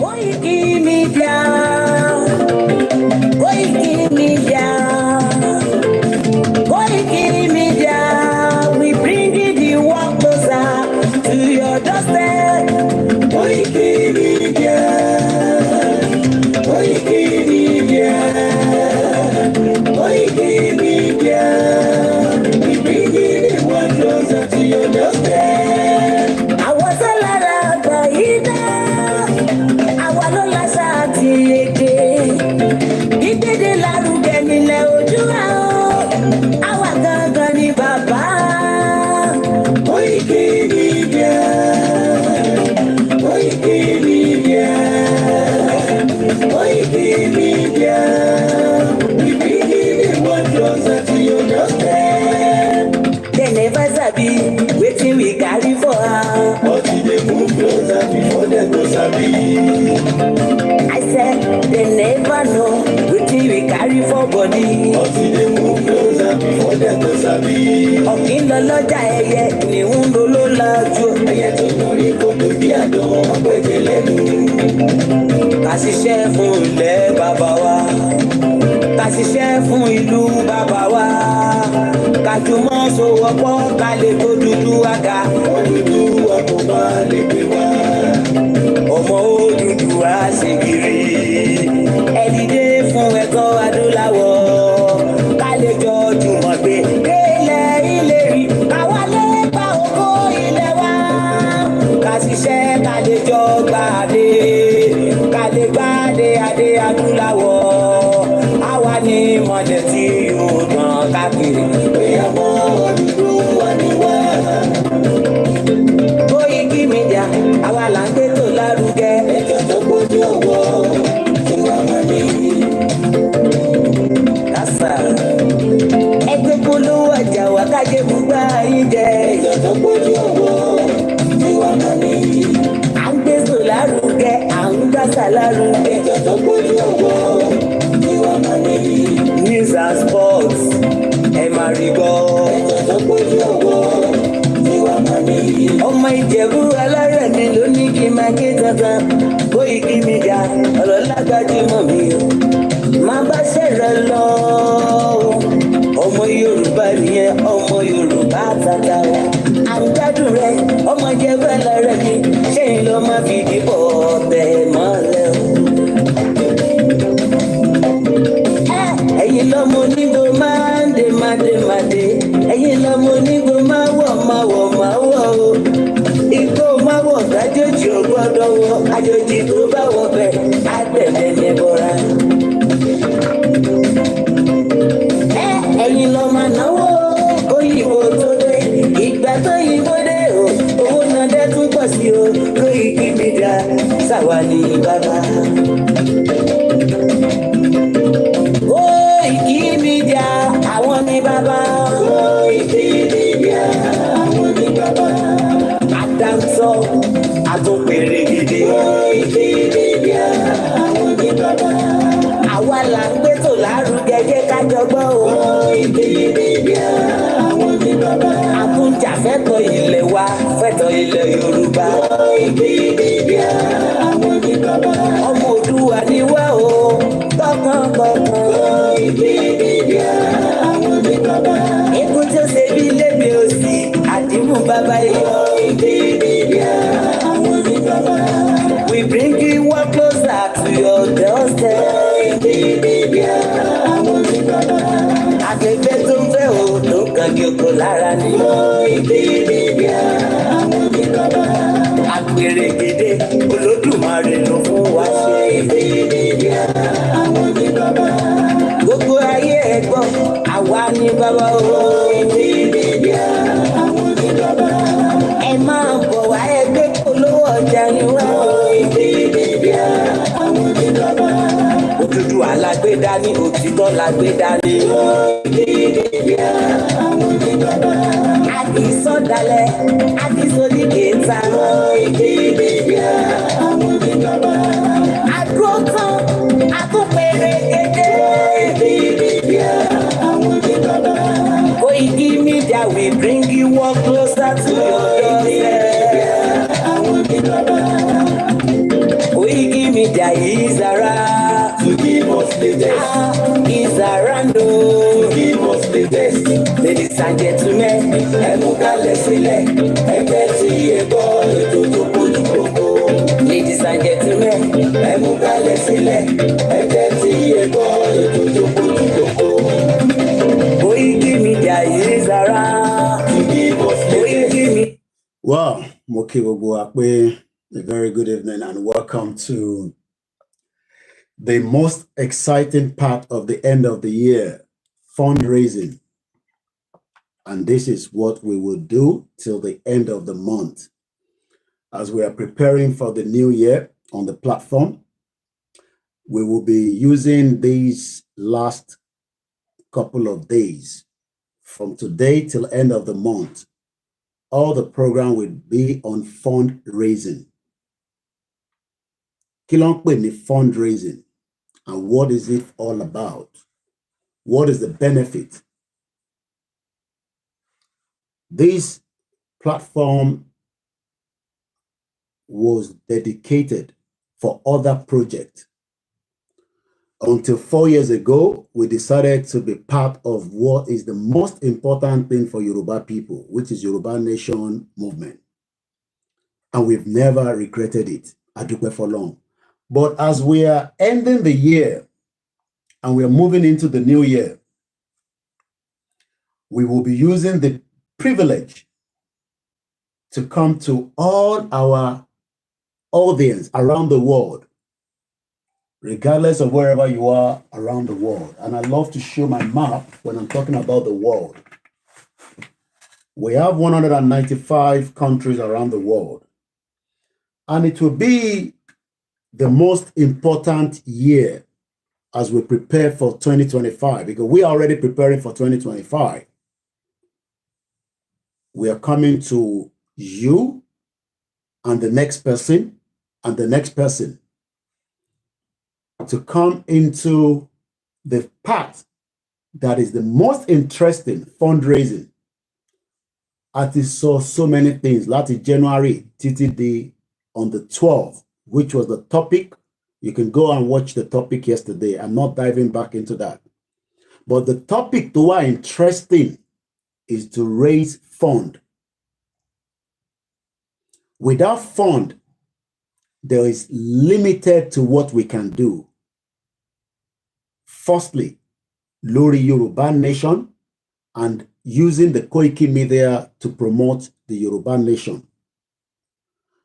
Koikimedia, Koikimedia, Koikimedia, we bring the work closer to your doorstep. Koikimedia, Koikimedia, Koikimedia, we bring the work closer to your doorstep. I was a lot of the àwa ló láṣà àti èdè ìgbéde lárugẹ nílẹ̀ Oòduà o àwa gangan ni bàbá. Koikimedia, Koikimedia, Koikimedia, we bring the world closer to your doorstep. They never sabi wetin we carry for her, but e dey move closer before dem go sabi. I said they never know wetin we carry for body, but e dey move closer before dem go sabi. Ọ̀kín lọ lọ́jà ẹyẹ ni ń lolo lájú. Ẹyẹ tó lórí kòtò bí àdán ọ̀pẹ̀jẹ̀ lẹ́nu. Ká ṣiṣẹ́ fún ilẹ̀ bàbá wa, ká ṣiṣẹ́ fún ìlú bàbá wa, ká jùmọ̀ sowọ́pọ̀ ká lè tó dúdú àga. Òdúdú àkóbá lè gbé wá. Ọmọ Odùduwà ṣe kiri. Ẹ dìde fún ẹ̀kọ́ adúláwọ̀. Ká lè jọ jùmọ̀ gbé délẹ̀ ìlérí. Káwa lè gba ògo ilẹ̀ wa. Ká ṣiṣẹ́ ká lè jọ gbàdé. Ká lè gbàdé adé adúláwọ̀. Àwa ni mọ̀lẹ́ tí yóò tàn káàkiri. Ìyàwó Odùduwà ni wá. Koikimedia, àwa là ń gbé tó lárugẹ. Ẹjọ́ tó gbójú ọwọ́ tí wàá máa ní. Kásá. Ẹgbẹ́ polówó ọjà wá kájé gbúgbà yín jẹ. Ẹjọ́ tó gbójú ọwọ́ tí wàá máa ní. À ń gbé tó lárugẹ, à ń gbàsà lárugẹ. Ẹjọ́ tó gbójú ọwọ́ tí wàá máa ní. News and sports, ẹ máa rí gbọ́. Ẹjọ́ tó gbójú ọwọ́. Ọmọ Ìjẹ̀bú alárẹ̀ mi ló ní kí n máa ké tantan. Koikimedia ọ̀rọ̀ lágbájú mọ̀ mi o. Má bá ṣẹ̀rẹ̀ lọ. Ọmọ Yorùbá nìyẹn, ọmọ Yorùbá tata wa. À ń gbádùn rẹ, ọmọ Ìjẹ̀bú alárẹ̀ mi. Ṣé ń lọ máa fi dìbò ọ̀tẹ̀ mọ́lẹ̀ o? Ẹ̀yin lọ́mọ onígbò máa ń dé máa dé máa dé. Ẹ̀yin lọ́mọ onígbò máa wọ̀ máa wọ̀ máa wọ̀ o. Igbó máa wọ̀ kájòjì ò gbọ́dọ̀ wọ̀. Àjòjì tó bá wọ̀ bẹ̀ á tẹ̀lé ní bọ́ra. Ẹ̀yin lọ máa náwó òyìnbó tó dé. Ìgbà tó yìnbó dé o, owó náà dẹ́ tún pọ̀ sí o. Koikimedia ṣàwa ní bàbá. Koikimedia, àwọn ni bàbá. Koikimedia, àwọn ni bàbá. Àdáńtọ́, àtúnpèrè gidi. Koikimedia, àwọn ni bàbá. Àwa là ń gbé tò lárugẹ jẹ́ ká jọgbọ́n o. Koikimedia, àwọn ni bàbá. Àtúnjà fẹ́tọ̀ ilẹ̀ wa, fẹ́tọ̀ ilẹ̀ Yorùbá. Koikimedia, àwọn ni bàbá. Ọmọ Oòduà ni wá o, tọkàntọkàn. Koikimedia, àwọn ni bàbá. Ikú tí ó ṣe bí lébi òsì, àdìmú bàbá yọ. Koikimedia, àwọn ni bàbá. We bring you one closer to your doorstep. Koikimedia, àwọn ni bàbá. Akẹgbẹ́ tó ń fẹ́ o tó ń kan yòókù lára ni. Koikimedia, àwọn ni bàbá. Àpèrè gèdè Olódùmarè ló fún wa ṣe. Koikimedia, àwọn ni bàbá. Gbogbo ayé ẹ gbọ́, àwa ni bàbá o. Koikimedia, àwọn ni bàbá. Ẹ máa bọ̀ wá ẹgbẹ́ polówó ọjà ni wá. Koikimedia, àwọn ni bàbá. Odùduwà la gbé dání, òtítọ́ la gbé dání. Koikimedia, àwọn ni bàbá. Àdìsọ́dalẹ̀, àdìsọ́dìkẹta. Koikimedia, àwọn ni bàbá. Àdúrótán, àtúnpèrè kéde. Koikimedia, àwọn ni bàbá. Koikimedia, we bring you one closer to your doorstep. Àwọn ni bàbá. latest. Is around to give us the best. Ladies and gentlemen, ẹ mú kalẹ̀ sílẹ̀, ẹgbẹ́ tí ẹ gbọ́ ètò tó kojú gbogbo. Ladies and gentlemen, ẹ mú kalẹ̀ sílẹ̀, ẹgbẹ́ tí ẹ gbọ́ ètò tó kojú gbogbo. Koikimedia is around to give us the best. Wow, Moki Akwe, a very good evening and welcome to the most exciting part of the end of the year, fundraising. And this is what we will do till the end of the month. As we are preparing for the new year on the platform, we will be using these last couple of days from today till end of the month. All the program will be on fundraising. Kí ló ń pè ní fundraising, and what is it all about? What is the benefit? This platform was dedicated for other projects. Until 4 years ago, we decided to be part of what is the most important thing for Yoruba people, which is Yoruba Nation movement. And we've never regretted it. Adúpẹ́ f'Ọlọ́run. But as we are ending the year and we are moving into the new year, we will be using the privilege to come to all our audience around the world, regardless of wherever you are around the world. And I love to show my map when I'm talking about the world. We have 195 countries around the world. And it will be the most important year as we prepare for 2025, because we are already preparing for 2025. We are coming to you and the next person and the next person to come into the part that is the most interesting, fundraising. At least saw so many things. Last January, TTD on the 12th, which was the topic. You can go and watch the topic yesterday. I'm not diving back into that. But the topic to what interesting is to raise fund. Without fund, there is limited to what we can do. Firstly, lórí Yoruba Nation and using the Koikimedia to promote the Yoruba Nation.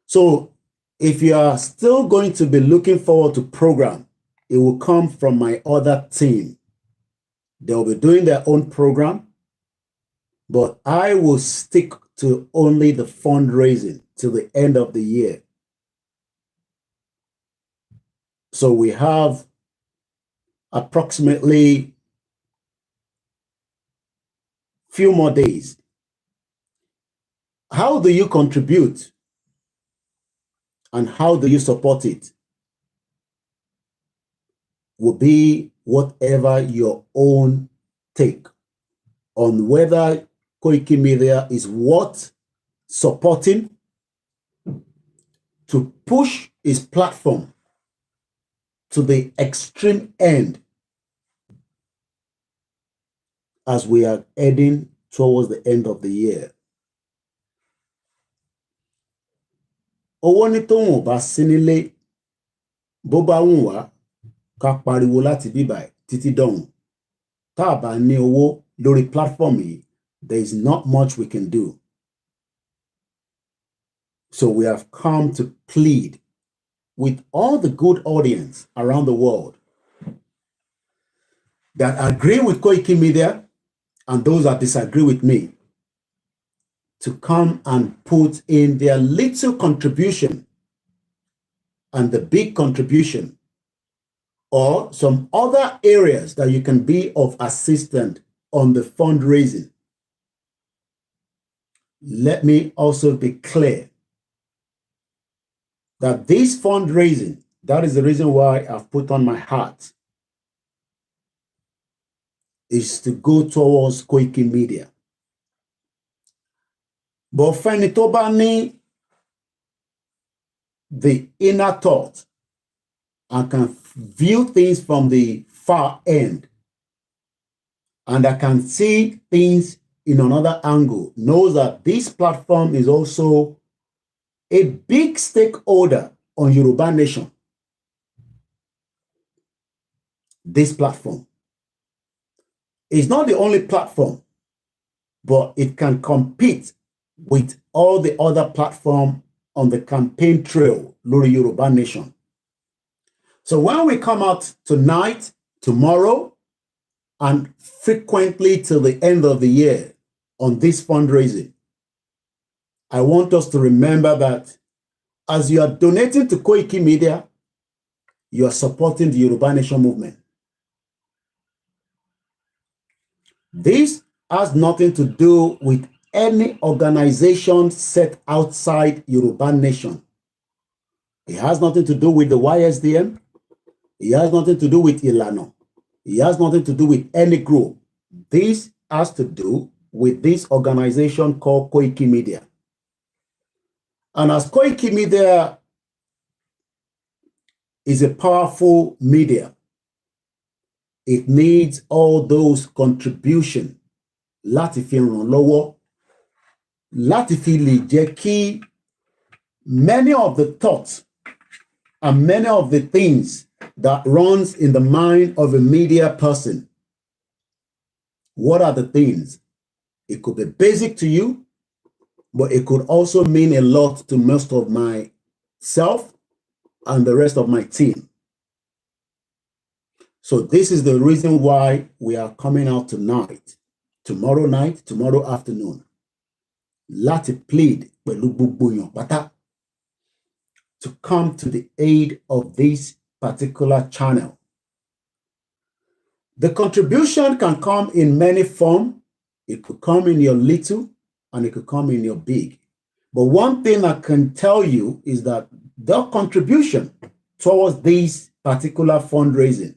So if you are still going to be looking forward to program, it will come from my other team. They'll be doing their own program, but I will stick to only the fundraising till the end of the year. So we have approximately few more days. How do you contribute? And how do you support it? Will be whatever your own take on whether Koikimedia is worth supporting to push its platform to the extreme end as we are heading towards the end of the year. Owó ní tóun ò bá sí nílé, bó bá wùn wá ká pariwo láti bíbáyìí títí dọ̀hùn. Tá a bá ní owó lórí platform yìí, there is not much we can do. So we have come to plead with all the good audience around the world that agree with Koikimedia and those that disagree with me to come and put in their little contribution and the big contribution, or some other areas that you can be of assistance on the fundraising. Let me also be clear that this fundraising, that is the reason why I've put on my hat, is to go towards Koikimedia. But fẹ́ni tó bá ní the inner thought and can view things from the far end and that can see things in another angle knows that this platform is also a big stakeholder on Yoruba Nation. This platform is not the only platform, but it can compete with all the other platforms on the campaign trail, Lori Yoruba Nation. So when we come out tonight, tomorrow, and frequently till the end of the year on this fundraising, I want us to remember that as you are donating to Koikimedia, you are supporting the Yoruba Nation movement. This has nothing to do with any organization set outside Yoruba Nation. It has nothing to do with the YSDM. It has nothing to do with Ilano. It has nothing to do with any group. This has to do with this organization called Koikimedia. And as Koikimedia is a powerful media, it needs all those contributions láti fi ràn lọ́wọ́, láti fi lè jẹ́ kí many of the thoughts and many of the things that runs in the mind of a media person. What are the things? It could be basic to you, but it could also mean a lot to most of myself and the rest of my team. So this is the reason why we are coming out tonight, tomorrow night, tomorrow afternoon. Láti plead pẹ̀lú gbogbo èèyàn pátá to come to the aid of this particular channel. The contribution can come in many forms. It could come in your little and it could come in your big. But one thing I can tell you is that the contribution towards this particular fundraising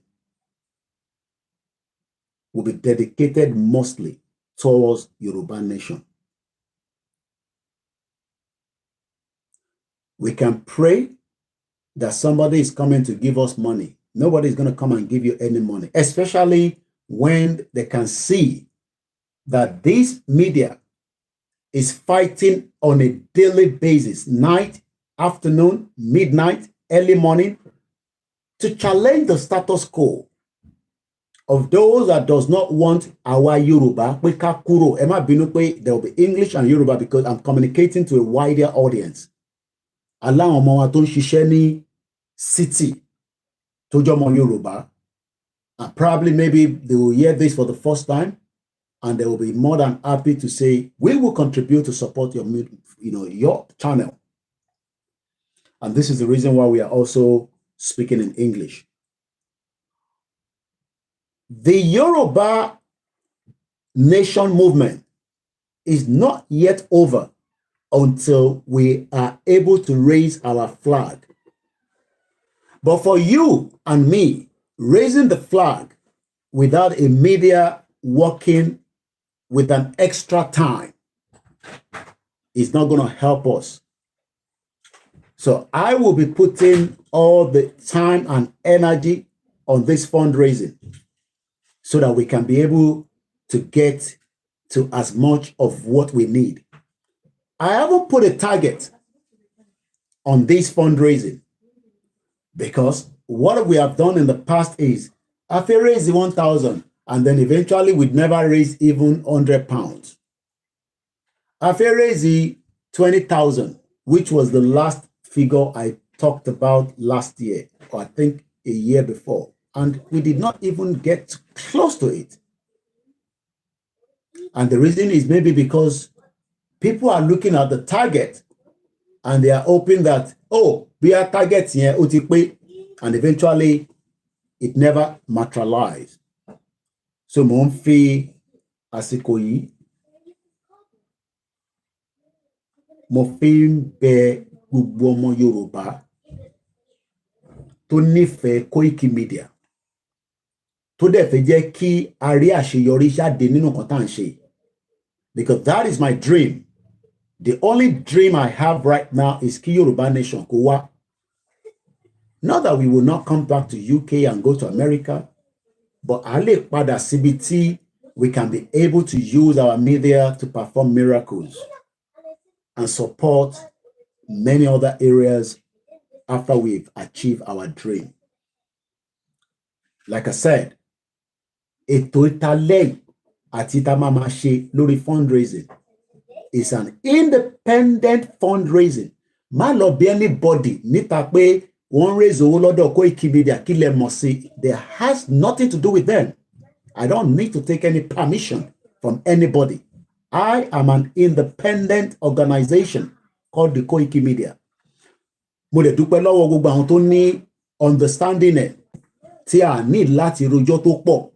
will be dedicated mostly towards Yoruba Nation. We can pray that somebody is coming to give us money. Nobody is going to come and give you any money, especially when they can see that this media is fighting on a daily basis, night, afternoon, midnight, early morning, to challenge the status quo of those that does not want our Yoruba. There will be English and Yoruba because I'm communicating to a wider audience. Aláwọn ọmọ wa tó ń ṣiṣẹ́ ní city tó jọmọ Yoruba, and probably maybe they will hear this for the first time, and they will be more than happy to say, we will contribute to support your channel. And this is the reason why we are also speaking in English. The Yoruba Nation movement is not yet over until we are able to raise our flag. But for you and me, raising the flag without a media working with an extra time is not going to help us. So I will be putting all the time and energy on this fundraising so that we can be able to get to as much of what we need. I haven't put a target on this fundraising because what we have done in the past is if we raise 1,000 and then eventually we'd never raise even £100. If we raise 20,000, which was the last figure I talked about last year, or I think a year before, and we did not even get close to it. And the reason is maybe because people are looking at the target and they are hoping that, oh, we are targets here, and eventually it never materialized. So mo ń fi àsìkò yìí, mo fi ń bẹ gbogbo ọmọ Yorùbá tó nífẹ̀ẹ́ Koikimedia, tó dẹ̀ fẹ́ jẹ́ kí a rí àṣeyọrí jáde nínú nǹkan tá à ń ṣe. Because that is my dream. The only dream I have right now is kí Yoruba Nation kó wá. Not that we will not come back to UK and go to America. but a lè padà síbi tí we can be able to use our media to perform miracles and support many other areas after we've achieved our dream. Like I said, ètò ìtàlẹ́yìn àti ìta máa ma ṣe lórí fundraising is an independent fundraising. Má lọ bí anybody níta pé wọ́n raise owó lọ́dọ̀ Koikimedia kí lẹ mọ̀ sí. There has nothing to do with them. I don't need to take any permission from anybody. I am an independent organization called the Koikimedia. Mo lè dúpẹ́ lọ́wọ́ gbogbo àwọn tó ní understanding ẹ̀ tí a ní láti rojọ́ tó pọ̀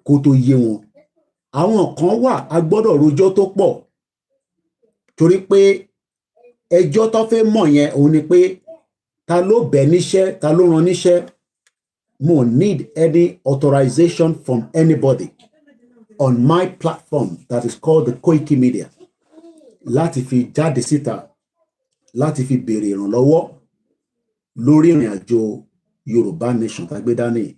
kó tó yé wọn. Àwọn kan wà a gbọ́dọ̀ rojọ́ tó pọ̀ torí pé ẹjọ́ tó fẹ́ mọ̀ yẹn òun ni pé ta ló bẹ̀ níṣẹ́, ta ló rán níṣẹ́. Mo need any authorization from anybody on my platform that is called the Koikimedia láti fi jáde síta láti fi béèrè ìrànlọ́wọ́ lórí ìrìn àjò Yorùbá nation tá gbé dání.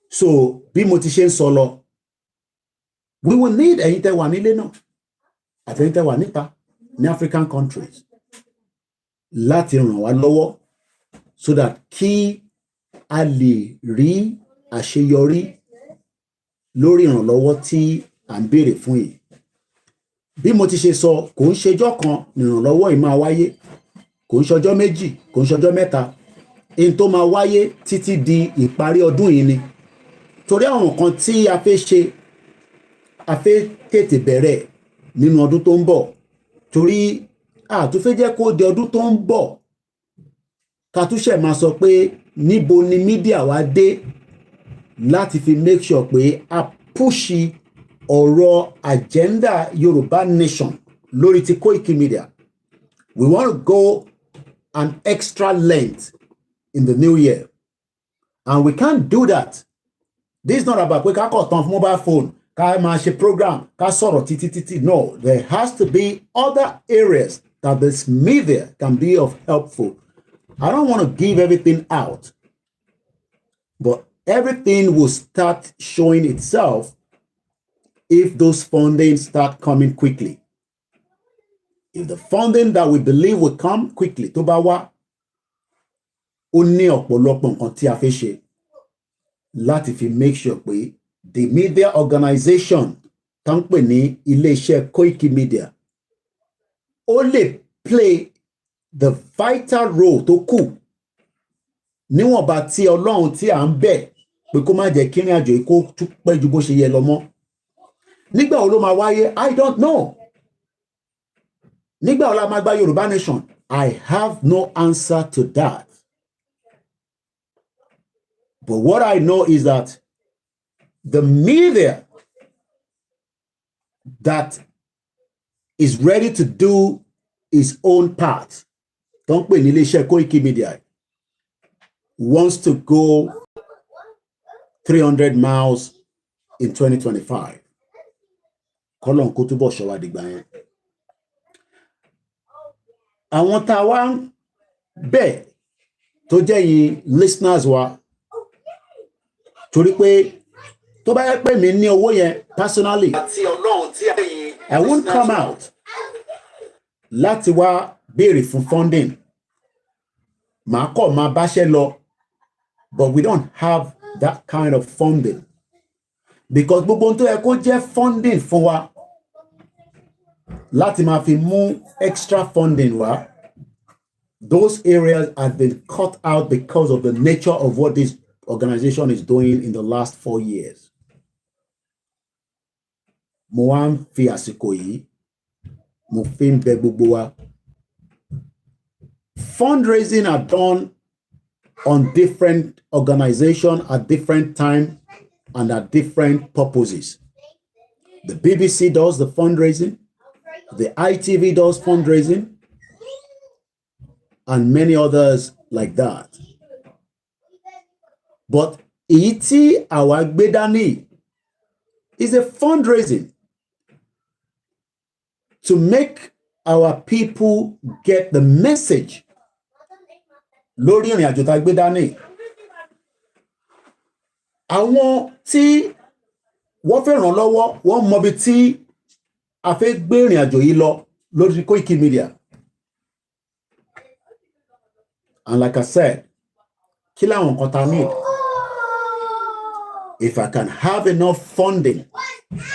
So bí mo ti ṣe ń sọ lọ, we will need ẹ̀yin tẹ́ wà nílé náà àti ẹ̀yin tẹ́ wà níta ní African countries láti ràn wá lọ́wọ́ so that kí a lè rí àṣeyọrí lórí ìrànlọ́wọ́ tí à ń béèrè fún yìí. Bí mo ti ṣe sọ, kò ń ṣejọ́ kan ìrànlọ́wọ́ yìí máa wáyé, kò ń ṣọjọ́ méjì, kò ń ṣọjọ́ mẹ́ta. Èyí tó máa wáyé títí di ìparí ọdún yìí ni. Torí àwọn nǹkan tí a fẹ́ ṣe, a fẹ́ tètè bẹ̀rẹ̀ nínú ọdún tó ń bọ̀. Torí a tún fẹ́ jẹ́ kó di ọdún tó ń bọ̀ ká tún ṣe máa sọ pé níbo ni mídíà wa dé láti fi make sure pé a pushi ọ̀rọ̀ agenda Yorùbá nation lórí ti Koikimedia. We want to go an extra length in the new year, and we can't do that. This is not about pé ká kọ̀ tán fún mobile phone ká máa ṣe program ká sọ̀rọ̀ títí. No, there has to be other areas that this media can be of helpful. I don't want to give everything out, but everything will start showing itself if those funding start coming quickly. If the funding that we believe will come quickly, tó bá wá, ó ní ọ̀pọ̀lọpọ̀ nǹkan tí a fẹ́ ṣe láti fi make sure pé the media organization tó ń pè ní ilé-iṣẹ́ Koikimedia ó lè play the vital role tó kù níwọ̀nba tí Ọlọ́run tí à ń bẹ̀ pé kó má jẹ́ kí ìrìn àjò yìí kó tún pẹ́ ju bó ṣe yẹ lọ mọ́. Nígbà wo ló máa wáyé? I don't know. Nígbà wo la máa gba Yorùbá nation? I have no answer to that. But what I know is that the media that is ready to do its own part, don't pè ní iléeṣẹ́ Koikimedia, wants to go 300 miles in 2025. Kọ́lọ́n kó túbọ̀ ṣọ́ wa dìgbà yẹn. Àwọn tá a wá ń bẹ̀ tó jẹ́ yín listeners wa, torí pé tó bá yẹ pé mi ní owó yẹn personally, I won't come out láti wá béèrè fún funding. Màá kọ̀ máa báṣẹ́ lọ, but we don't have that kind of funding. Because gbogbo ohun tó yẹ kó jẹ́ funding fún wa láti máa fi mú extra funding wá, those areas have been cut out because of the nature of what this organization is doing in the last 4 years. Mo wá ń fi àsìkò yìí, mo fi ń bẹ gbogbo wa. Fundraising are done on different organizations at different time and at different purposes. The BBC does the fundraising, the ITV does fundraising, and many others like that. But èyí tí àwa gbé dání is a fundraising to make our people get the message lórí ìrìn àjò tá a gbé dání. Àwọn tí wọ́n fẹ́ ràn lọ́wọ́ wọ́n mọbi tí a fẹ́ gbé ìrìn àjò yìí lọ lórí Koikimedia. And like I said, kí làwọn nǹkan tá a need? If I can have enough funding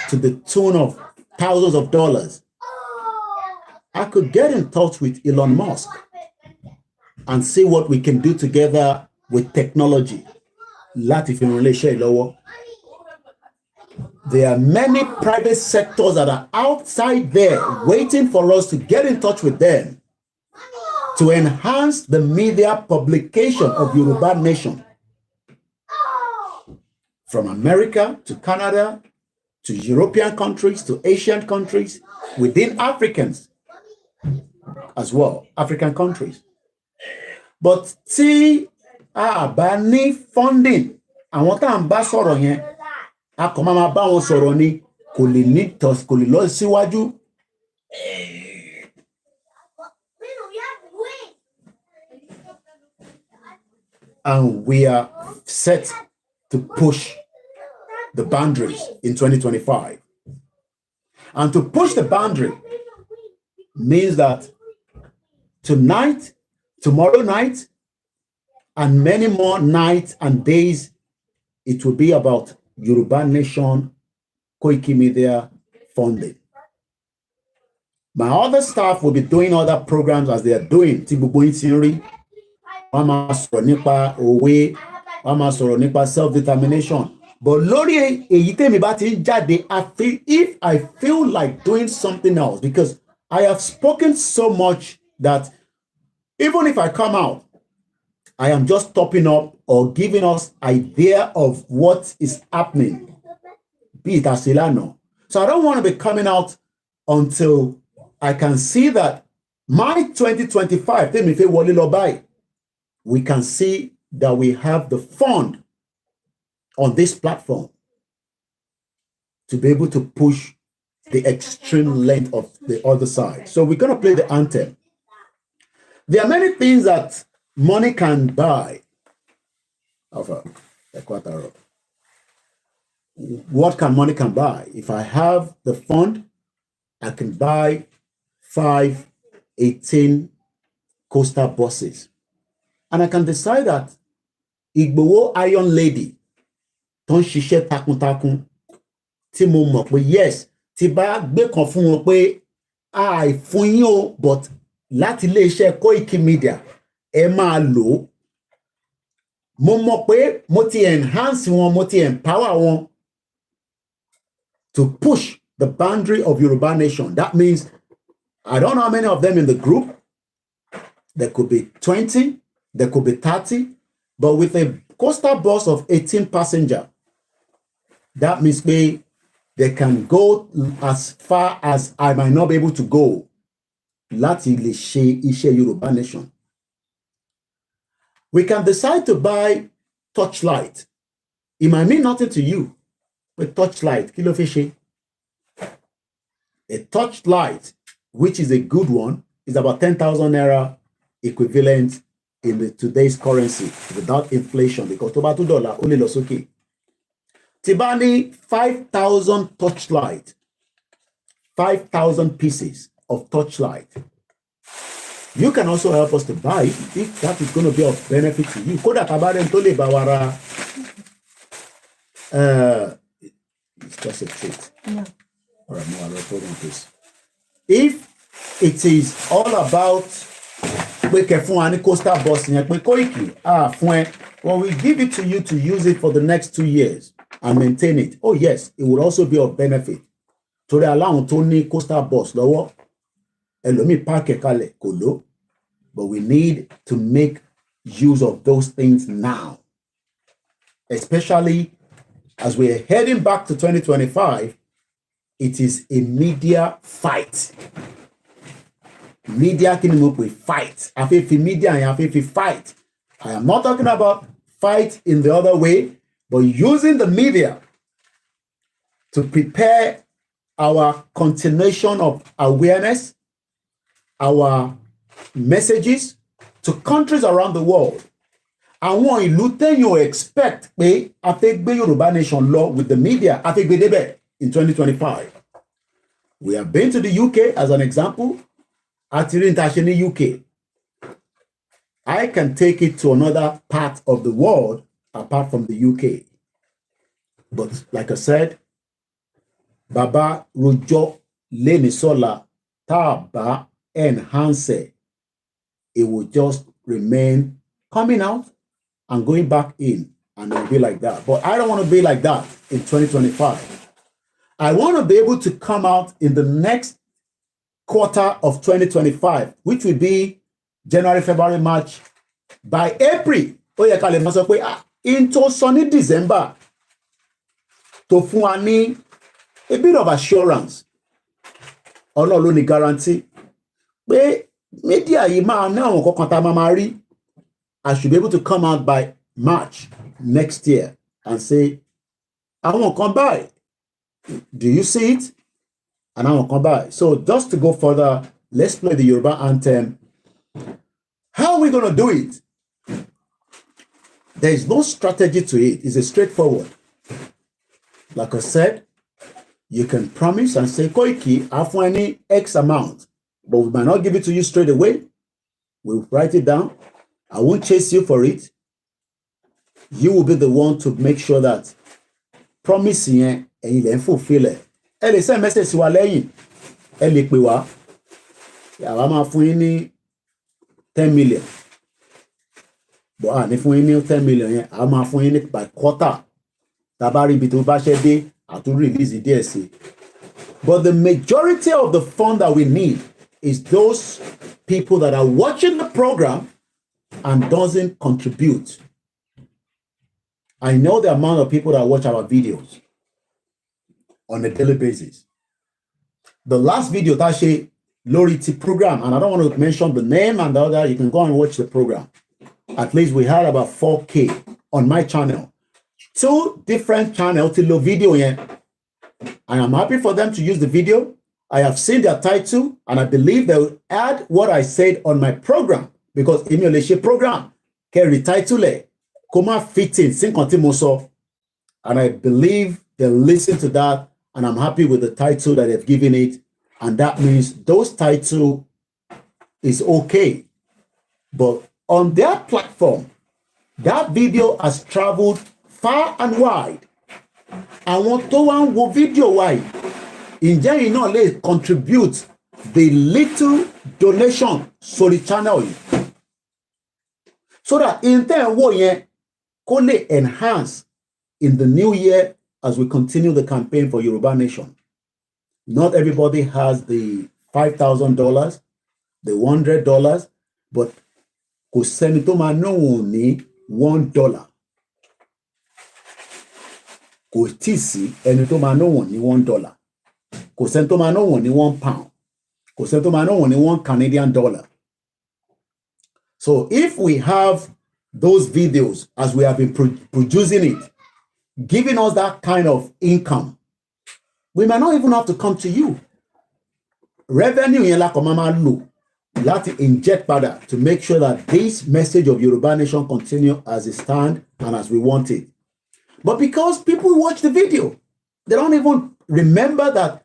to the tune of thousands of dollars, I could get in touch with Elon Musk and see what we can do together with technology. Láti fi ràn iléeṣẹ́ lọ́wọ́. There are many private sectors that are outside there waiting for us to get in touch with them to enhance the media publication of Yoruba Nation. From America to Canada, to European countries, to Asian countries, within Africans as well, African countries. But tí a bá ní funding, àwọn tá à ń bá sọ̀rọ̀ yẹn, a kò máa bá wọn sọ̀rọ̀ ni, kò lè ní tọ́s, kò lè lọ síwájú. And we are set to push the boundaries in 2025. And to push the boundary means that tonight, tomorrow night, and many more nights and days, it will be about Yoruba Nation Koikimedia funding. My other staff will be doing other programs as they are doing. Tí gbogbo yín ti ń rí, wọ́n máa sọ̀rọ̀ nípa òwe, wọ́n máa sọ̀rọ̀ nípa self-determination. But lórí èyí tèmi bá ti ń jáde, if I feel like doing something else, because I have spoken so much that even if I come out, I am just topping up or giving us idea of what is happening, be it Asilano. So I don't want to be coming out until I can see that my 2025, we can see that we have the fund on this platform to be able to push the extreme length of the other side. So we're going to play the anthem. There are many things that money can buy. What can money can buy? If I have the fund, I can buy 5 18 coastal buses. And I can decide that Igbowo Iron Lady ton ṣiṣẹ́ takuntakun tí mo mọ̀ pé yes, tí bá gbé kan fún wọn pé àìfún yín o, but láti iléeṣẹ́ Koikimedia ẹ máa lò. Mo mọ̀ pé mo ti enhance wọn, mo ti empower wọn to push the boundary of Yoruba Nation. That means I don't know how many of them in the group. There could be 20, there could be 30, but with a coastal bus of 18 passengers, that means they can go as far as I might not be able to go. Láti lè ṣe iṣẹ́ Yoruba Nation. We can decide to buy torchlight. It might mean nothing to you, but torchlight, kí ló fi ṣe? A torchlight, which is a good one, is about 10,000 naira equivalent in the today's currency without inflation, because tó bá $2 ó lè lọ sókè. Tí bá ní 5,000 torchlight, 5,000 pieces of torchlight. You can also help us to buy it if that is going to be of benefit to you. Kódà tabarem tó lè bá wa ra, it's just a treat. Yeah. All right, no, hold on, please. If it is all about pé kẹ́ fún wa ní coastal bus yẹn pé Koiki fún ẹ, well, we give it to you to use it for the next 2 years and maintain it. Oh yes, it would also be of benefit. Torí aláwọn tó ní coastal bus lọ́wọ́, ẹlòmíì park ẹ̀ kalẹ̀ kò lò. But we need to make use of those things now, especially as we're heading back to 2025. It is a media fight. Media kí ni mo pè fight. Afẹ́fẹ́ media and afẹ́fẹ́ fight. I am not talking about fight in the other way, but using the media to prepare our continuation of awareness, our messages, to countries around the world. Àwọn ìlú téèyàn expect pé a fẹ́ gbé Yorùbá Nation lọ with the media, a fẹ́ gbé débẹ̀ in 2025. We have been to the UK as an example. Àti rí níta ṣe ní UK. I can take it to another part of the world apart from the UK. But like I said, Baba Rojo Lenisola Taba enhance, it will just remain coming out and going back in, and it will be like that. But I don't want to be like that in 2025. I want to be able to come out in the next quarter of 2025, which will be January, February, March. By April, into sunny December, to fún wa ní a bit of assurance, Ọlọ́run ló ní guarantee, pé media yìí máa ní àwọn kankan tá a máa rí. I should be able to come out by March next year and say, I won't come by. Do you see it? And I won't come by. So just to go further, let's play the Yoruba anthem. How are we going to do it? There is no strategy to it. It's a straightforward. Like I said, you can promise and say, Koiki, I've any X amount, but we might not give it to you straight away. We'll write it down. I won't chase you for it. You will be the one to make sure that promising and you then fulfill it. Ẹ lè send message sí wa lẹ́yìn. Ẹ lè pè wá. Àwa máa fún yín ní 10 million. But ní fún yín ní 10 million yẹn, àwa máa fún yín ní by quarter. Tá bá rí ibi tó bá ṣe dé, a tún release díẹ̀ sí. But the majority of the fund that we need is those people that are watching the program and doesn't contribute. I know the amount of people that watch our videos on a daily basis. The last video that she Lority program, and I don't want to mention the name and the other, you can go and watch the program. At least we had about 4K on my channel. 2 different channels to the video here. I am happy for them to use the video. I have seen their title, and I believe they will add what I said on my program. Because in your program, carry title, Koma fitting, sing moso. And I believe they listen to that, and I'm happy with the title that they've given it. And that means those title is okay. But on their platform, that video has traveled far and wide. And what to one wo video wide, in general, let's contribute the little donation so the channel. So that in turn, could enhance in the new year as we continue the campaign for Yoruba Nation. Not everybody has the $5,000, the $100, but kò sẹ́ni tó máa náwó ní $1. Kò tíì sí ẹni tó máa náwó ní $1. Kò sẹ́ni tó máa náwó ní £1. Kò sẹ́ni tó máa náwó ní $1. So if we have those videos as we have been producing it, giving us that kind of income, we might not even have to come to you. Revenue yẹn la kò máa lò láti inject pada to make sure that this message of Yoruba Nation continue as it stand and as we want it. But because people watch the video, they don't even remember that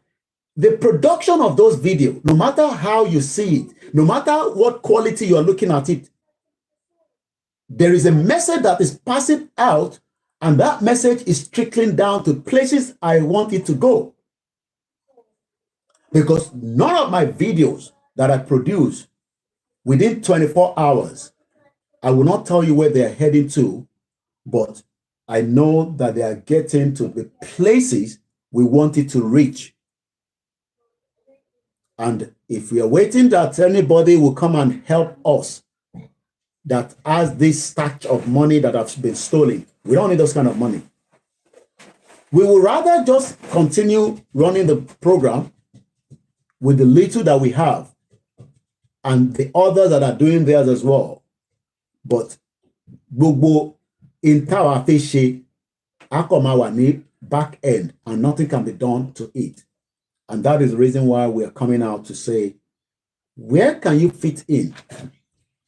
the production of those videos, no matter how you see it, no matter what quality you are looking at it, there is a message that is passing out, and that message is trickling down to places I want it to go. Because none of my videos that I produce within 24 hours, I will not tell you where they are heading to, but I know that they are getting to the places we want it to reach. And if we are waiting that anybody will come and help us that has this stack of money that has been stolen, we don't need those kind of money. We will rather just continue running the program with the little that we have and the others that are doing theirs as well. But gbogbo in tower fishy akomawani back end, and nothing can be done to it. And that is the reason why we are coming out to say, where can you fit in?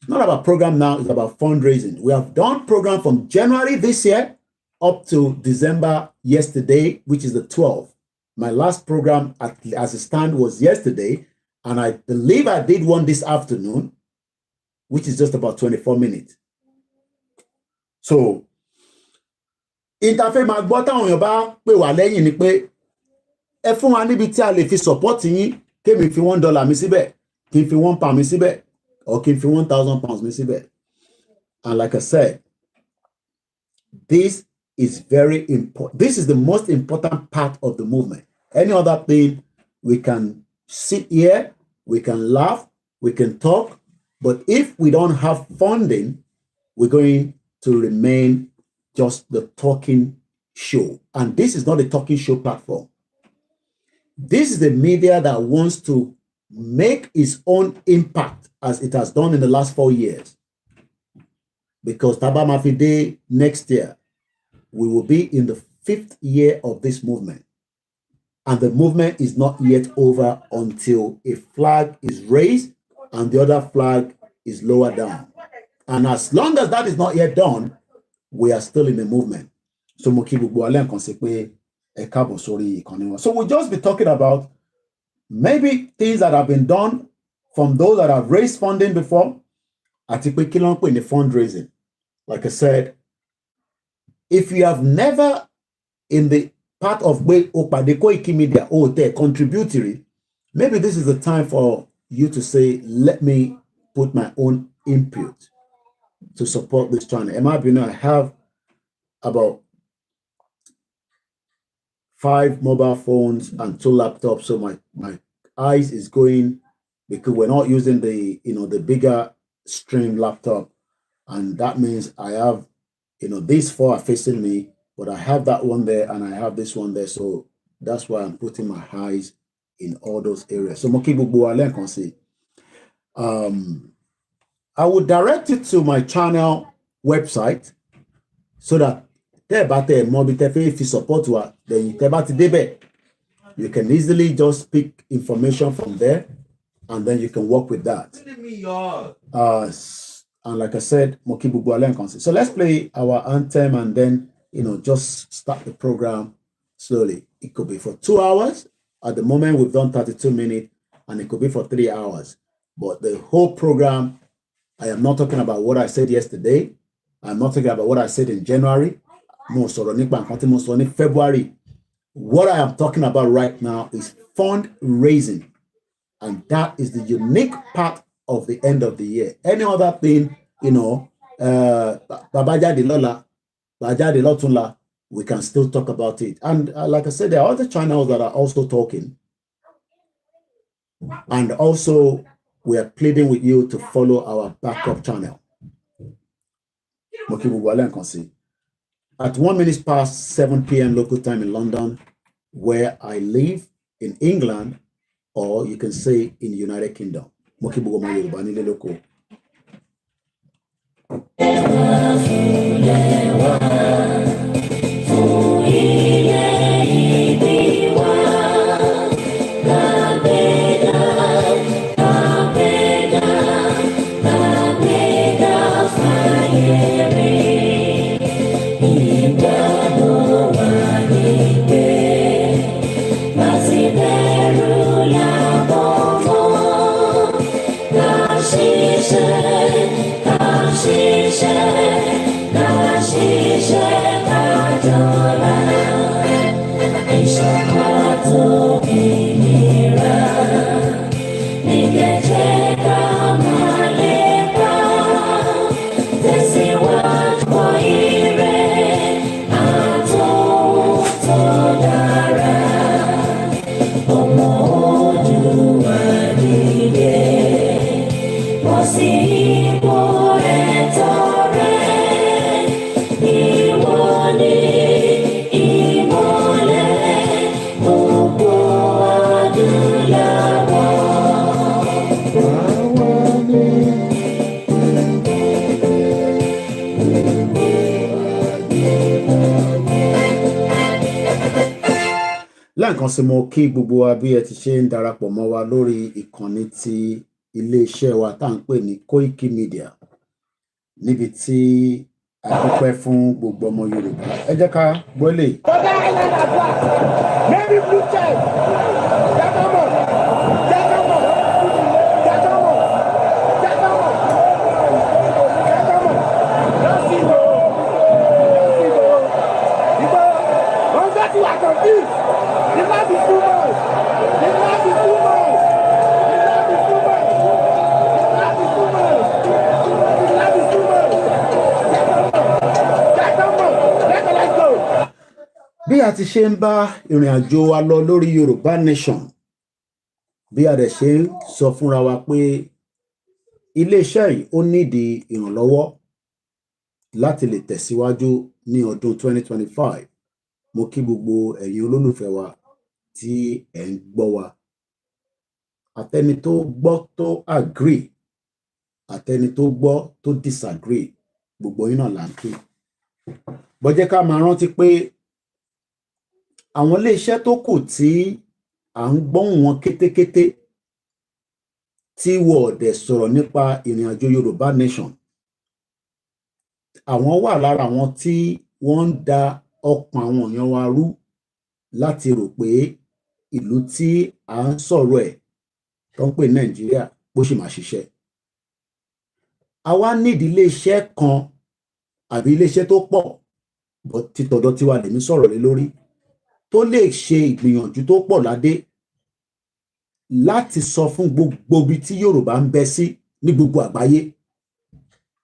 not about program now, it's about fundraising. We have done program from January this year up to December yesterday, which is the 12th. My last program as a stand was yesterday, and I believe I did one this afternoon, which is just about 24 minutes. So, interface máa gbọ́ táwọn èèyàn bá pè wá lẹ́yìn ni pé ẹ fún wa níbi tí a lè fi support yín, kémi fi $1 mi síbẹ̀, kí n fi £1 mi síbẹ̀, or kí n fi £1,000 mi síbẹ̀. And like I said, this is very important. This is the most important part of the movement. Any other thing, we can sit here, we can laugh, we can talk, but if we don't have funding, we're going to remain just the talking show. And this is not a talking show platform. This is the media that wants to make its own impact as it has done in the last 4 years. Because Taba Mafide next year, we will be in the 5th year of this movement. And the movement is not yet over until a flag is raised and the other flag is lowered down. And as long as that is not yet done, we are still in the movement. So so we'll just be talking about maybe things that have been done from those that have raised funding before. In the fundraising. Like I said, if you have never in the part of the Koikimedia or the contributory, maybe this is the time for you to say, let me put my own input to support this channel. I have about 5 mobile phones and 2 laptops, so my eyes is going, because we're not using the the bigger stream laptop, and that means I have these 4 are facing me, but I have that one there and I have this one there, so that's why I'm putting my eyes in all those areas. So I would direct you to my channel website so that if you support then you can easily just pick information from there, and then you can work with that. And like I said, so let's play our anthem and then just start the program slowly. It could be for 2 hours. At the moment, we've done 32 minutes, and it could be for 3 hours. But the whole program, I am not talking about what I said yesterday. I'm not talking about what I said in January. February. What I am talking about right now is fundraising. And that is the unique part of the end of the year. Any other thing, we can still talk about it. And like I said, there are other channels that are also talking. And also, we are pleading with you to follow our backup channel. At 1 minute past 7 p.m. local time in London, where I live in England, or you can say in the United Kingdom. Lẹ́ẹ̀kan sí mo kí gbogbo wa bí ẹ ti ṣe ń darapọ̀ mọ́ wa lórí ìkànnì ti ilé-iṣẹ́ wa tá à ń pè ní Koikimedia níbi tí a dúpẹ́ fún gbogbo ọmọ Yorùbá. Ẹ jẹ́ ká gbọ́lé. Ọ̀gá Island Advance, Mary Blue Child, Jacamo, Jacamo, Jacamo, Jacamo, Jacamo, Lọ́sìnò, Lọ́sìnò. Ìgbọ́, wọ́n fẹ́ ti wà confused. The love is too much. The love is too much. The love is too much. The love is too much. The love is too much. Jacamo, Jacamo, let's go. Bí a ti ṣe ń bá ìrìn àjò wa lọ lórí Yorùbá Nation, bí a dẹ̀ ṣe ń sọ fúnra wa pé iléeṣẹ́ yìí ó nídìí ìrànlọ́wọ́ láti lè tẹ̀síwájú ní ọdún 2025. Mo kí gbogbo ẹ̀yin olólùfẹ́ wa tí ẹ̀ ń gbọ́ wa. Àtẹni tó gbọ́ tó agree, àtẹni tó gbọ́ tó disagree, gbogbo yín náà là ń kí. Bó jẹ́ ká máa rántí pé àwọn iléeṣẹ́ tó kù tí à ń gbóhùn wọn kétékété tí wọ́n dẹ̀ sọ̀rọ̀ nípa ìrìn àjò Yorùbá Nation, àwọn wà lára àwọn tí wọ́n ń da ọkàn àwọn èèyàn wa rú láti rò pé ìlú tí à ń sọ̀rọ̀ ẹ̀ tó ń pè Nàìjíríà bó ṣe máa ṣiṣẹ́. Àwa nídìí iléeṣẹ́ kan àbí iléeṣẹ́ tó pọ̀, bọ́ títọ̀dọ̀ tiwa lèmi sọ̀rọ̀ lé lórí, tó lè ṣe ìgbìyànjú tó pọ̀ ládé láti sọ fún gbogbo ibi tí Yorùbá ń bẹ sí ní gbogbo àgbáyé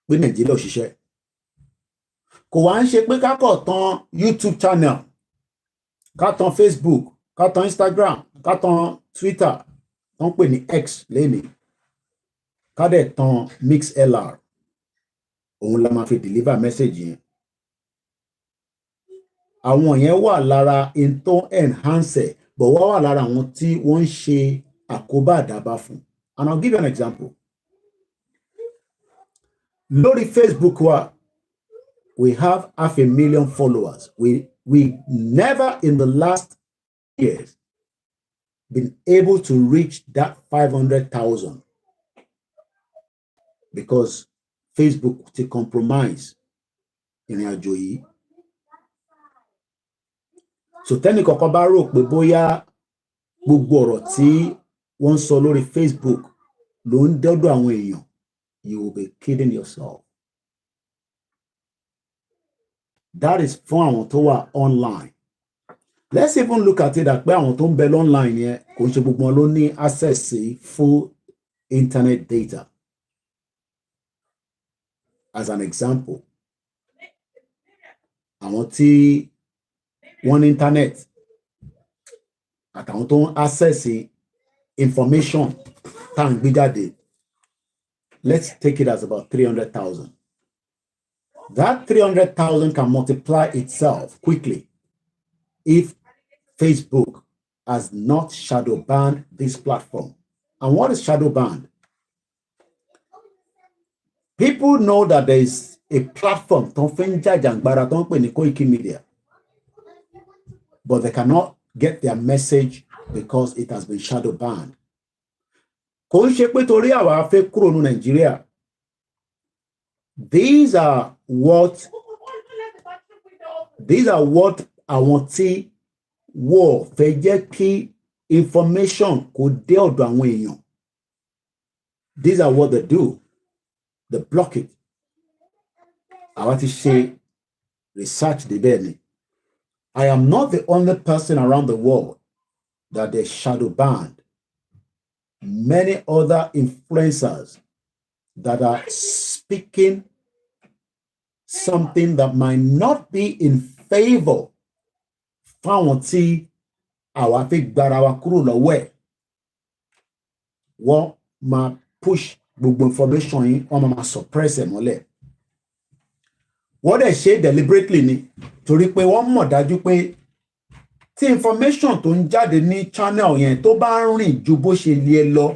pé Nàìjíríà ò ṣiṣẹ́. Kò wá ń ṣe pé ká kọ̀ tan YouTube channel, ká tan Facebook, ká tan Instagram, ká tan Twitter tó ń pè ní X lénìí, ká dẹ̀ tan MixLR, òun la máa fi deliver message yẹn. Àwọn yẹn wà lára in tó enhance, but wọ́n wà lára àwọn tí wọ́n ń ṣe àkóbá àdábá fún. And I'll give you an example. Lórí Facebook wa, we have 500,000 followers. We never in the last years been able to reach that 500,000 because Facebook ti compromise ìrìn àjò yìí. So tẹ́nì kọ̀ọ̀kan bá rò pé bóyá gbogbo ọ̀rọ̀ tí wọ́n ń sọ lórí Facebook ló ń dọ́dọ̀ àwọn èèyàn, you will be kidding yourself. That is fún àwọn tó wà online. Let's even look at it that pé àwọn tó ń bẹ online yẹn kò ń ṣe gbogbo wọn ló ní access sí full internet data. As an example, àwọn tí wọ́n ní internet àtàwọn tó ń access information tá à ń gbé jáde, let's take it as about 300,000. That 300,000 can multiply itself quickly if Facebook has not shadow banned this platform. And what is shadow banned? People know that there is a platform tó ń fi ń jàjàǹgbara tó ń pè ní Koikimedia, but they cannot get their message because it has been shadow banned. Kò ń ṣe pé torí àwa fẹ́ kúrò ní Nàìjíríà. These are what àwọn tí wọ́n fẹ́ jẹ́ kí information kó dé ọ̀dọ̀ àwọn èèyàn. These are what they do. They block it. Àwa ti ṣe research débẹ̀ ni. I am not the only person around the world that they shadow banned. Many other influencers that are speaking something that might not be in favor fáwọn tí àwa fi gbára wa kúrò lọ́wọ́ ẹ̀. Wọ́n máa push gbogbo information yìí, wọ́n máa suppress ẹ̀ mọ́lẹ̀. Wọ́n dẹ̀ ṣe deliberately ni, torí pé wọ́n mọ̀ dájú pé tí information tó ń jáde ní channel yẹn tó bá ń rìn ju bó ṣe lé lọ,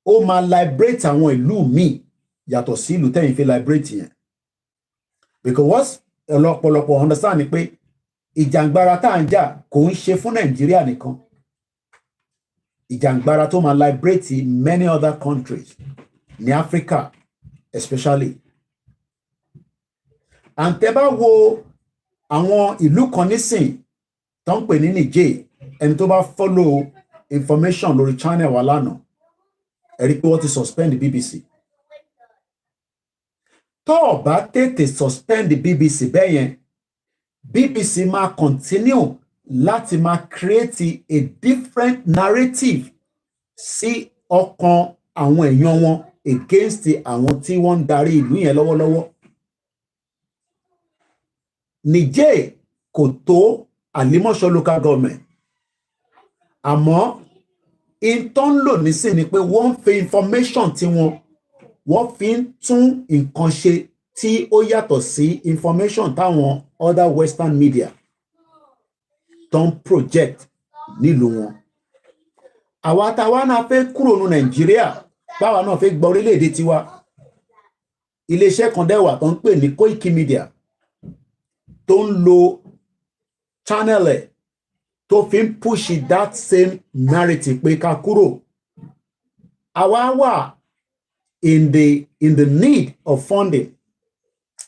ó máa liberate àwọn ìlú míì yàtọ̀ sí ìlú tẹ́yìn fi liberate yẹn. Because ọ̀pọ̀lọpọ̀ understand ni pé ìjàngbara tá à ń jà kò ń ṣe fún Nàìjíríà nìkan. ìjàngbara tó máa liberate many other countries ní Africa especially. And tẹ́ bá wo àwọn ìlú kan nísìn tó ń pè ní Niger, ẹni tó bá follow information lórí channel wa lánàá ẹ rí pé wọ́n ti suspend BBC. Tó o bá tètè suspend BBC bẹ́ẹ̀ yẹn, BBC máa continue láti máa create a different narrative sí ọkàn àwọn èèyàn wọn against àwọn tí wọ́n ń darí ìlú yẹn lọ́wọ́lọ́wọ́. Niger kò tó Àlímọ̀ṣọ́ local government, àmọ́ in tó ń lò nísìn ni pé wọ́n ń fi information tí wọ́n fi ń tún nǹkan ṣe tí ó yàtọ̀ sí information táwọn other western media tó ń project nílùú wọn. Àwa táwa náà fẹ́ kúrò ní Nàìjíríà, báwa náà fẹ́ gba orílẹ̀-èdè tiwa. Iléeṣẹ́ kan dẹ́wà tó ń pè ní Koikimedia tó ń lo channel ẹ̀ tó fi ń push that same narrative pé ká kúrò. Àwa wà in the need of funding.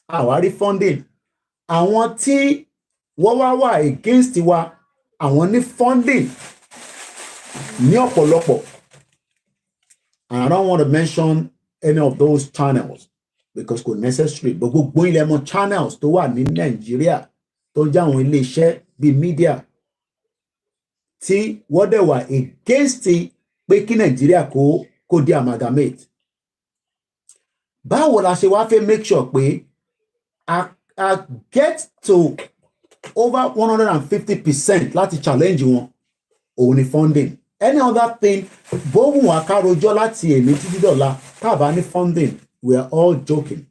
Àwa rí funding. Àwọn tí wọ́n wà against wa, àwọn ní funding ní ọ̀pọ̀lọpọ̀. And I don't want to mention any of those channels because kò necessary. But gbogbo ilẹ̀ mọ̀ channels tó wà ní Nàìjíríà tó jẹ́ àwọn iléeṣẹ́ bíi media tí wọ́n dẹ̀ wà against pé kí Nàìjíríà kó di amalgamate. Báwo la ṣe wá fẹ́ make sure pé I get to over 150% láti challenge wọn òun ni funding. Any other thing, bóhùn àkàròjọ́ láti èmi títí dọ̀la káàbá ní funding, we are all joking.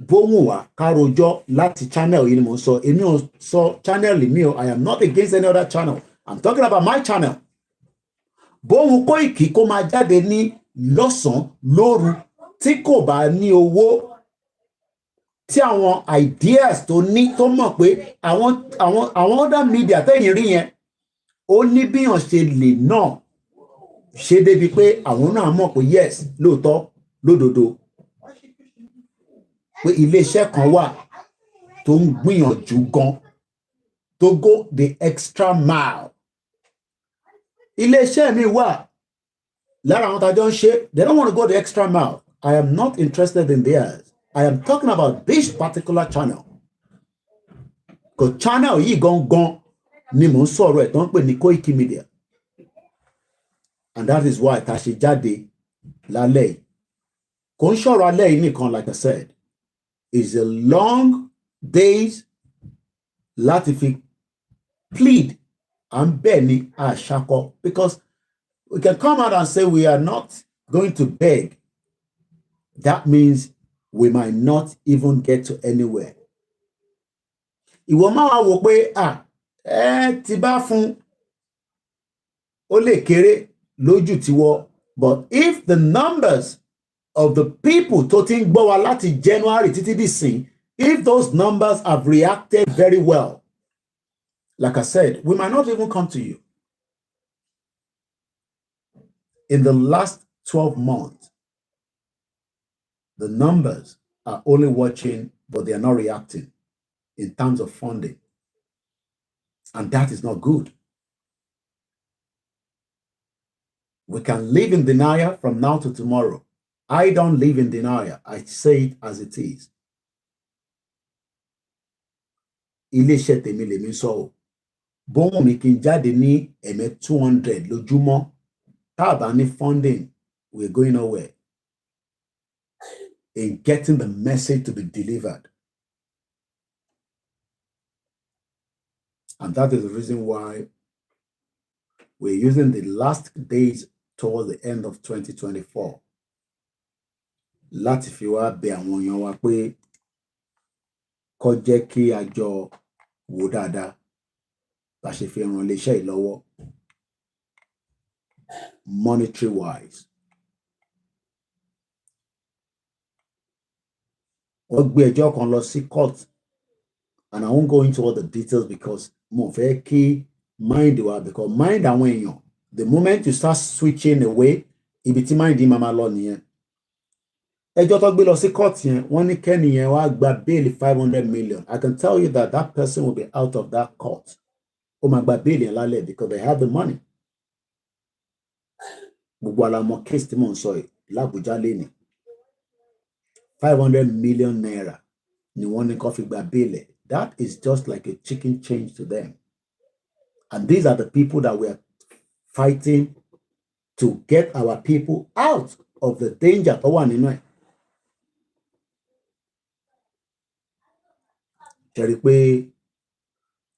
Bóhùn àkàròjọ́ láti channel yìí ni mo sọ, èmi ò sọ channel mi o, I am not against any other channel. I'm talking about my channel. Bóhùn Koiki kó máa jáde ní lọ́sàn-án lóru tí kò bá ní owó, tí àwọn ideas tó ní tó mọ̀ pé àwọn other media tẹ́yìn rí yẹn ó ní bíyàn ṣe lè náà ṣe débi pé àwọn náà mọ̀ pé yes lóòótọ́ lódodo pé iléeṣẹ́ kan wà tó ń gbìyànjú gan tó go the extra mile. Iléeṣẹ́ mi wà lára àwọn tàjọ ń ṣe, they don't want to go the extra mile. I am not interested in theirs. I am talking about this particular channel. Because channel yìí gangan ni mò ń sọ̀rọ̀ ẹ̀ tó ń pè ní Koikimedia. And that is why tá ṣe jáde lálẹ́ yìí. Kò ń ṣọ̀rọ̀ alẹ́ yìí nìkan, like I said. It's a long days láti fi plead and beg ní àṣàkọ, because we can come out and say we are not going to beg. That means we might not even get to anywhere. Ìwọ máa wá wò pé ti bá fún ó lè kéré lójú tiwọ, but if the numbers of the people tó ti ń gbọ́ wa láti January títí dìsìn, if those numbers have reacted very well, like I said, we might not even come to you. In the last 12 months, the numbers are only watching, but they are not reacting in terms of funding. And that is not good. We can live in denial from now to tomorrow. I don't live in denial. I say it as it is. Iléeṣẹ́ tèmi lèmi sọ o. Bóhùn mi kí n jáde ní 200 lójúmọ́. Tá bá ní funding, we're going nowhere in getting the message to be delivered. And that is the reason why we're using the last days towards the end of 2024 láti fi wá bẹ̀ àwọn èèyàn wa pé kó jẹ́ kí a jọ wò dáadáa bá ṣe fi ràn iléeṣẹ́ yìí lọ́wọ́ monetary wise. Wọ́n gbé ẹjọ́ kan lọ sí court, and I won't go into all the details because mo fẹ́ kí mind wa, because mind àwọn èèyàn, the moment you start switching away, ibi tí mind yìí máa máa lọ nìyẹn. Ẹjọ́ tó gbé lọ sí court yẹn, wọ́n ní kẹ́ni yẹn wá gba bail 500 million. I can tell you that that person will be out of that court. Ó máa gba bail yẹn lálẹ́ because they have the money. Gbogbo àlàmọ́ case tí mò ń sọ yìí l'Abuja lẹ́ni 500 million naira ni wọ́n ní kó fi gba bail ẹ̀. That is just like a chicken change to them. And these are the people that we are fighting to get our people out of the danger tó wà nínú ẹ̀. Ṣé rí pé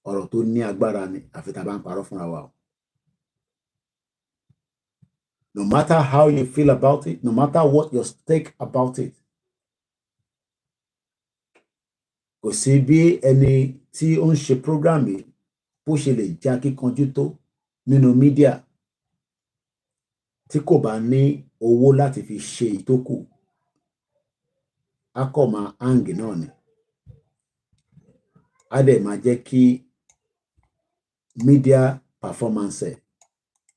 ọ̀rọ̀ tó ní agbára ni àfi tá bá ń parọ́ fúnra wa o. No matter how you feel about it, no matter what your stake about it, kò sí bí ẹni tí ó ń ṣe program yìí bó ṣe lè já kíkanjú tó nínú mídíà tí kò bá ní owó láti fi ṣe ìtókù, á kọ̀ máa hang náà ni. Á dẹ̀ máa jẹ́ kí media performance ẹ̀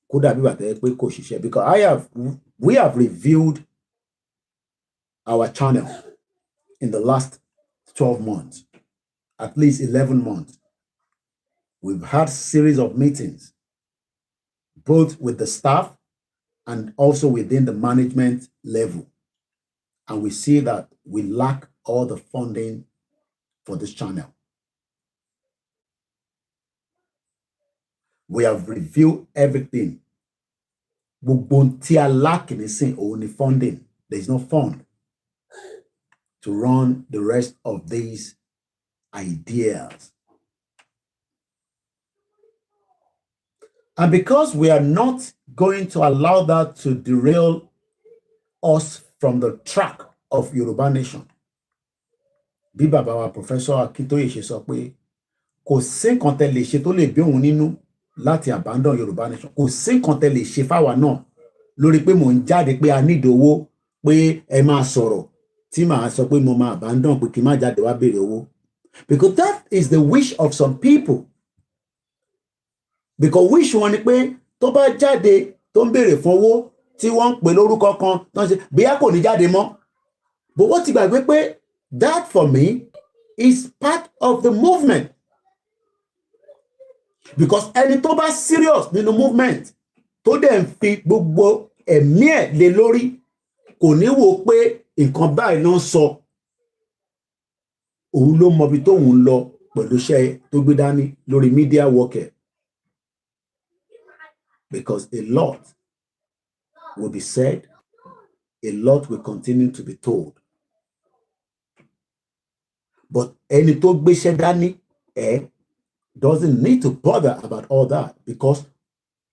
kó dàbí bàtẹ́ pé kò ṣiṣẹ́, because we have reviewed our channel in the last 12 months, at least 11 months. We've had series of meetings, both with the staff and also within the management level. And we see that we lack all the funding for this channel. We have reviewed everything. Gbogbo tí a lack nísìn òun ni funding. There is no fund to run the rest of these ideas. And because we are not going to allow that to derail us from the track of Yoruba nation, bí bàbá wa Professor Akintoye ṣe sọ pé kò sí nǹkan tẹ́ lè ṣe tó lè bí òun nínú láti abandon Yoruba nation. Kò sí nǹkan tẹ́ lè ṣe fáwa náà lórí pé mò ń jáde pé a need owó, pé ẹ máa sọ̀rọ̀ tí màá sọ pé mo máa abandon pé kí n má jáde wá béèrè owó. Because that is the wish of some people. Because wish wọn ni pé tó bá jáde tó ń béèrè fún owó tí wọ́n ń pè lórúkọ kan tó ń ṣe bóyá kò ní jáde mọ́. But wọ́n ti gbàgbé pé that for me is part of the movement. Because ẹni tó bá serious nínú movement tó dẹ̀ ń fi gbogbo ẹ̀mí ẹ̀ lé lórí kò ní wò pé nǹkan báyìí ló ń sọ. Òun ló mọ ibi tóun lọ pẹ̀lú iṣẹ́ tó gbé dání lórí media worker. Because a lot will be said, a lot will continue to be told. But ẹni tó gbéṣẹ́ dání doesn't need to bother about all that, because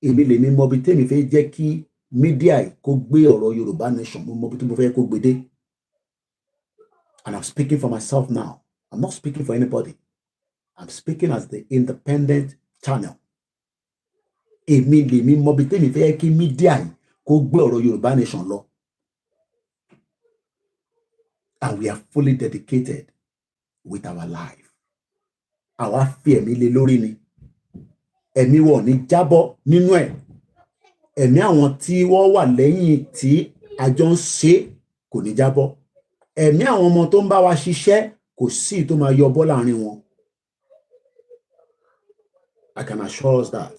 èmi lèmi mọ ibi tèmi fẹ́ jẹ́ kí media kó gbé ọ̀rọ̀ Yorùbá nation, mo mọ ibi tí mo fẹ́ kó gbé dé. And I'm speaking for myself now. I'm not speaking for anybody. I'm speaking as the independent channel. Èmi lèmi mọ ibi tèmi fẹ́ kí media kó gbé ọ̀rọ̀ Yorùbá nation lọ. And we are fully dedicated with our life. Àwa fi ẹ̀mí lé lórí ni. Ẹ̀mí wọ̀ ní jábọ́ nínú ẹ̀. Ẹ̀mí àwọn tí wọ́n wà lẹ́yìn tí a jọ ń ṣe kò ní jábọ́. Ẹ̀mí àwọn ọmọ tó ń bá wa ṣiṣẹ́ kò sí tó máa yọbọ́ láàrin wọn. I can assure us that.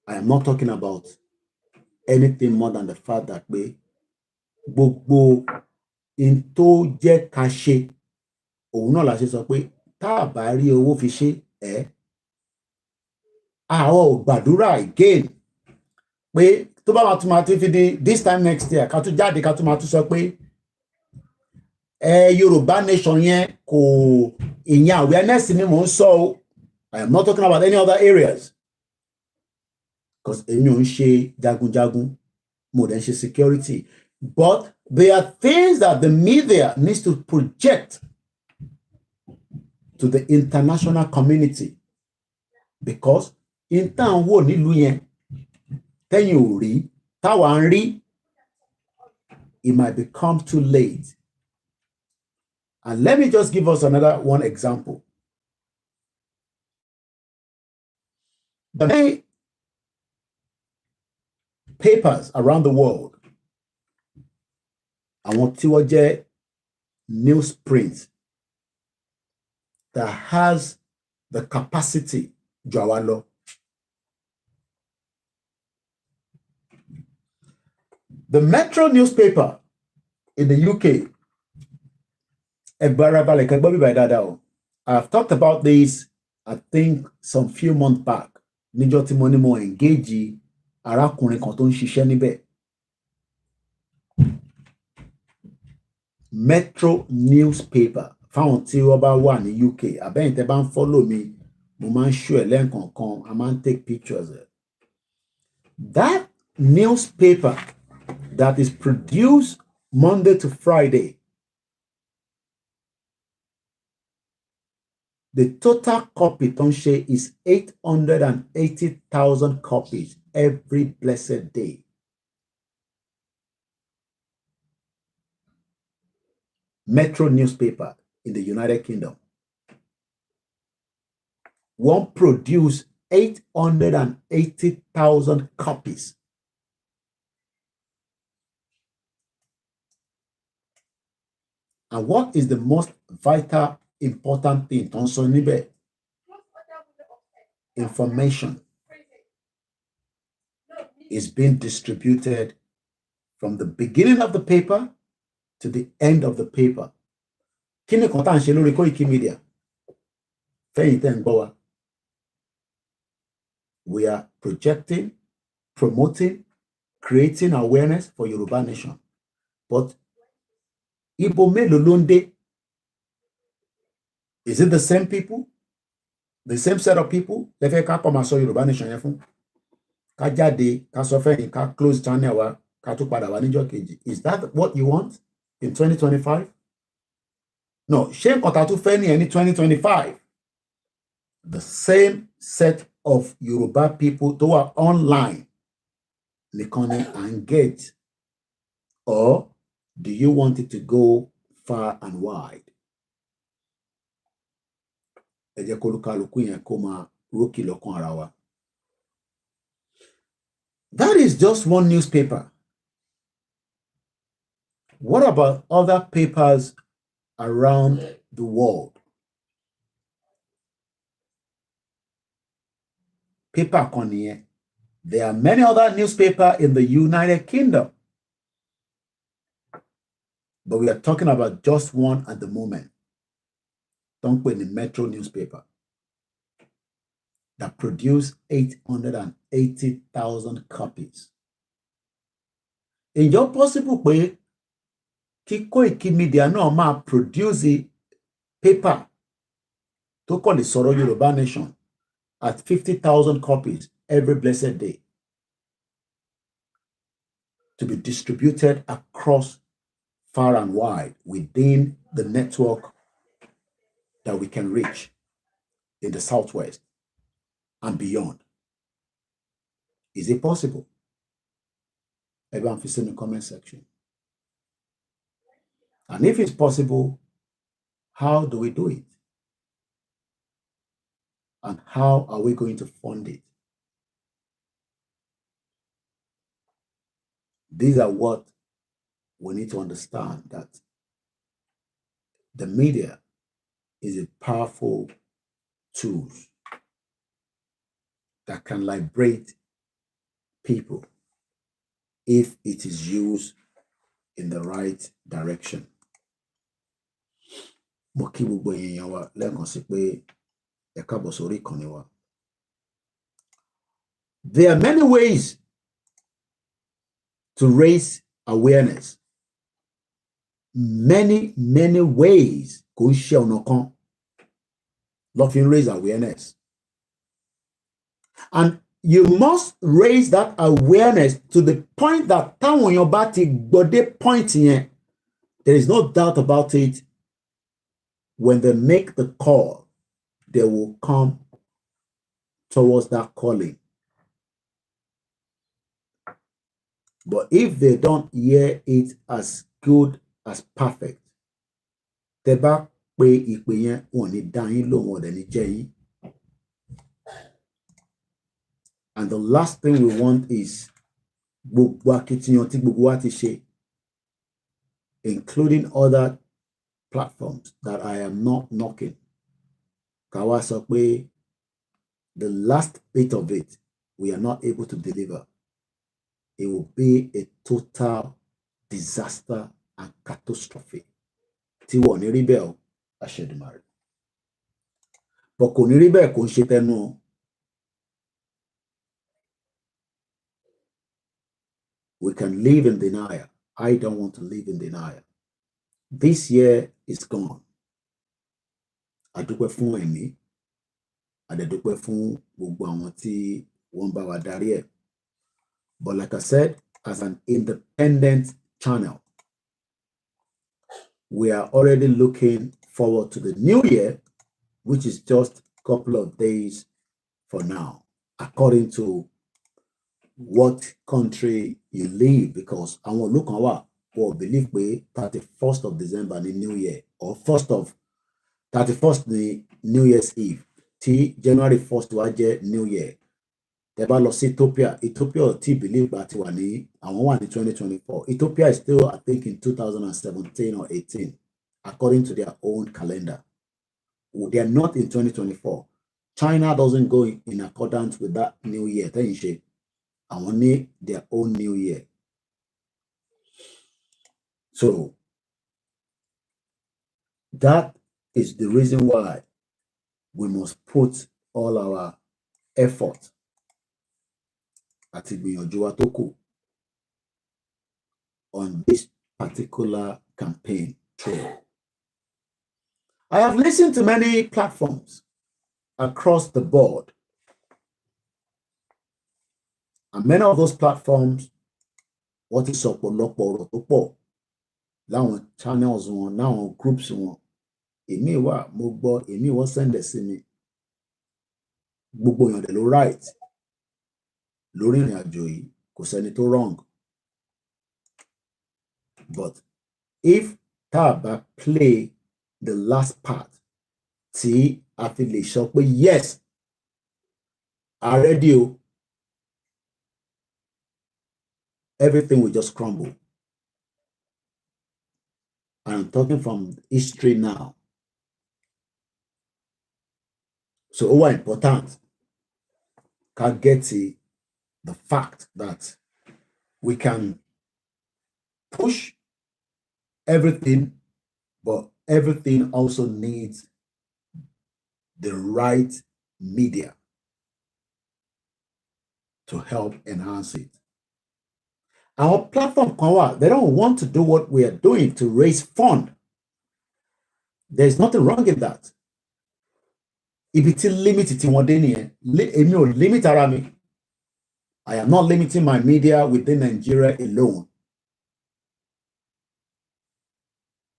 I am not talking about anything more than the fact that pé gbogbo in tó jẹ́ ká ṣe òun náà la ṣe sọ pé tá a bá rí owó fi ṣe àwọn ò gbàdúrà again pé tó bá tún máa fi di this time next year ká tún jáde ká tún máa tún sọ pé Yorùbá nation yẹn kò ìyẹn awareness ni mò ń sọ o. I am not talking about any other areas, because èmi ò ń ṣe jagunjagun, mo dẹ̀ ń ṣe security, but there are things that the media needs to project to the international community, because in tán wò nílùú yẹn tẹ́yìn ò rí táwa ń rí, it might become too late. And let me just give us another one example. many papers around the world, àwọn tí wọ́n jẹ́ newsprint that has the capacity jù àwa lọ. The Metro newspaper in the UK, I've talked about this, I think, some few months back. Níjọ́ tí mo ní mo engage arákùnrin kan tó ń ṣiṣẹ́ níbẹ̀. Metro newspaper fáwọn tí wọ́n bá wà ní UK, àbẹ́yìn tẹ́ bá ń follow mi, mo máa ń show ẹ̀ lẹ́ǹkọ̀ọ̀kan, I máa ń take pictures. That newspaper that is produced Monday to Friday, the total copy tó ń ṣe is 880,000 copies every blessed day. Metro newspaper in the United Kingdom. One produce 880,000 copies. And what is the most vital, important thing? Information is being distributed from the beginning of the paper to the end of the paper. Kini kan tá ń ṣe lórí Koikimedia? Fẹ́yìn tẹ́ ń gbọ́ wa. We are projecting, promoting, creating awareness for Yoruba nation. But Ibo mélòó ló ń dé? Is it the same people? The same set of people? Lẹ́fẹ̀ẹ́ ká kọ́ máa sọ Yoruba nation yẹn fún. Ká jáde, ká sọ fẹ́yìn, ká close channel wa, ká tún padà wá níjọ́ kejì. Is that what you want in 2025? No, ṣé nǹkan tá tún fẹ́ ní ẹni 2025? The same set of Yoruba people who are online nìkan ni engage, or do you want it to go far and wide? Ẹ jẹ́ kó lúkálùkù yẹn kó máa rókì lọ́kàn ara wa. That is just one newspaper. What about other papers around the world? Paper kan nìyẹn. There are many other newspapers in the United Kingdom, but we are talking about just one at the moment. Don't put in the Metro newspaper that produced 880,000 copies. Is it possible pé kí Koikimedia náà máa produce paper tó kọ́ lè sọ̀rọ̀ Yoruba nation at 50,000 copies every blessed day to be distributed across far and wide within the network that we can reach in the Southwest and beyond? Is it possible? Everyone is in the comment section. And if it's possible, how do we do it? And how are we going to fund it? These are what we need to understand, that the media is a powerful tool that can liberate people if it is used in the right direction. Mo kí gbogbo èèyàn wa lẹ́ẹ̀kan sí pé ẹ káàbọ̀ sórí ìkànnì wa. There are many ways to raise awareness. Many ways kò ń ṣe ọ̀nà kan ló fi ń raise awareness. And you must raise that awareness to the point that táwọn èèyàn bá ti gbọ́dé point yẹn, there is no doubt about it. When they make the call, they will come towards that calling. But if they don't hear it as good as perfect, tẹ́ bá pe ìpè yẹn, wọn ní dá yín lóhùn, wọn dẹ̀ ní jẹ́ yín. And the last thing we want is gbogbo akitiyan tí gbogbo wa ti ṣe, including other platforms that I am not knocking. Káwá sọ pé the last bit of it, we are not able to deliver. It will be a total disaster and catastrophe. Tí wọ́n ní rí bẹ́ẹ̀ o, Aṣèdùmàrè. But kò ní rí bẹ́ẹ̀ kò ń ṣe tẹnu o. We can live in denial. I don't want to live in denial. This year is gone. Adúpẹ́ fún ẹ̀mí. Adẹ̀dúpẹ́ fún gbogbo àwọn tí wọ́n bá wa darí ẹ̀. But like I said, as an independent channel, we are already looking forward to the new year, which is just a couple of days for now, according to what country you live, because àwọn ìlú kan wà wọ́n believe pé 31st of December ní New Year, or 31st ní New Year's Eve, tí January 1st wá jẹ́ New Year. Tẹ́ bá lọ sí Ethiopia tí believe bá ti wà ní àwọn wà ní 2024. Ethiopia is still, I think, in 2017 or 18, according to their own calendar. They are not in 2024. China doesn't go in accordance with that New Year. Tẹ́yìn ṣe àwọn ní their own New Year. So that is the reason why we must put all our effort àti ìgbìyànjú wa tó kù on this particular campaign trail. I have listened to many platforms across the board, and many of those platforms, what is ọ̀pọ̀lọpọ̀ ọ̀rọ̀ tó pọ̀ láwọn channels wọn, láwọn groups wọn. Èmi wà mo gbọ́, èmi wọ́n send ẹ̀ sí mi. Gbogbo èèyàn dẹ̀ ló right lórí ìrìn àjò yìí, kò sẹ́ni tó wrong. But if tá a bá play the last part tí a fi lè sọ pé yes, a ready o, everything will just crumble. And I'm talking from history now. So ó wà important ká get the fact that we can push everything, but everything also needs the right media to help enhance it. Our platform, they don't want to do what we are doing to raise fund. There's nothing wrong in that. If it's limited, limit ara mi. I am not limiting my media within Nigeria alone,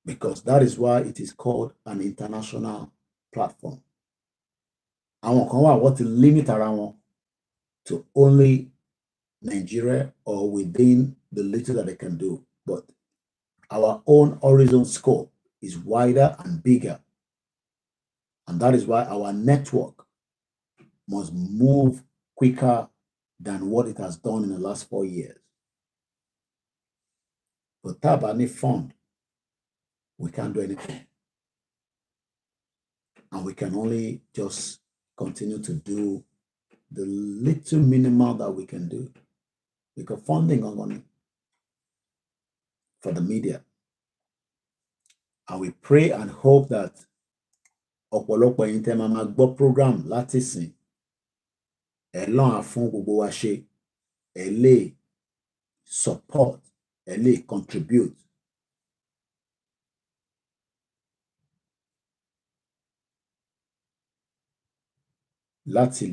because that is why it is called an international platform. Àwọn kan wà wọ́n ti limit ara wọn to only Nigeria or within the little that they can do. But our own horizon scope is wider and bigger. And that is why our network must move quicker than what it has done in the last 4 years. But tá a bá ní fund, we can't do anything. And we can only just continue to do the little minimal that we can do. Because funding on money for the media. And we pray and hope that ọ̀pọ̀lọpọ̀ yín tẹ́ máa gbọ́ program láti sìn, ẹ lọ́n á fún gbogbo wa ṣe, ẹ lè support, ẹ lè contribute. Láti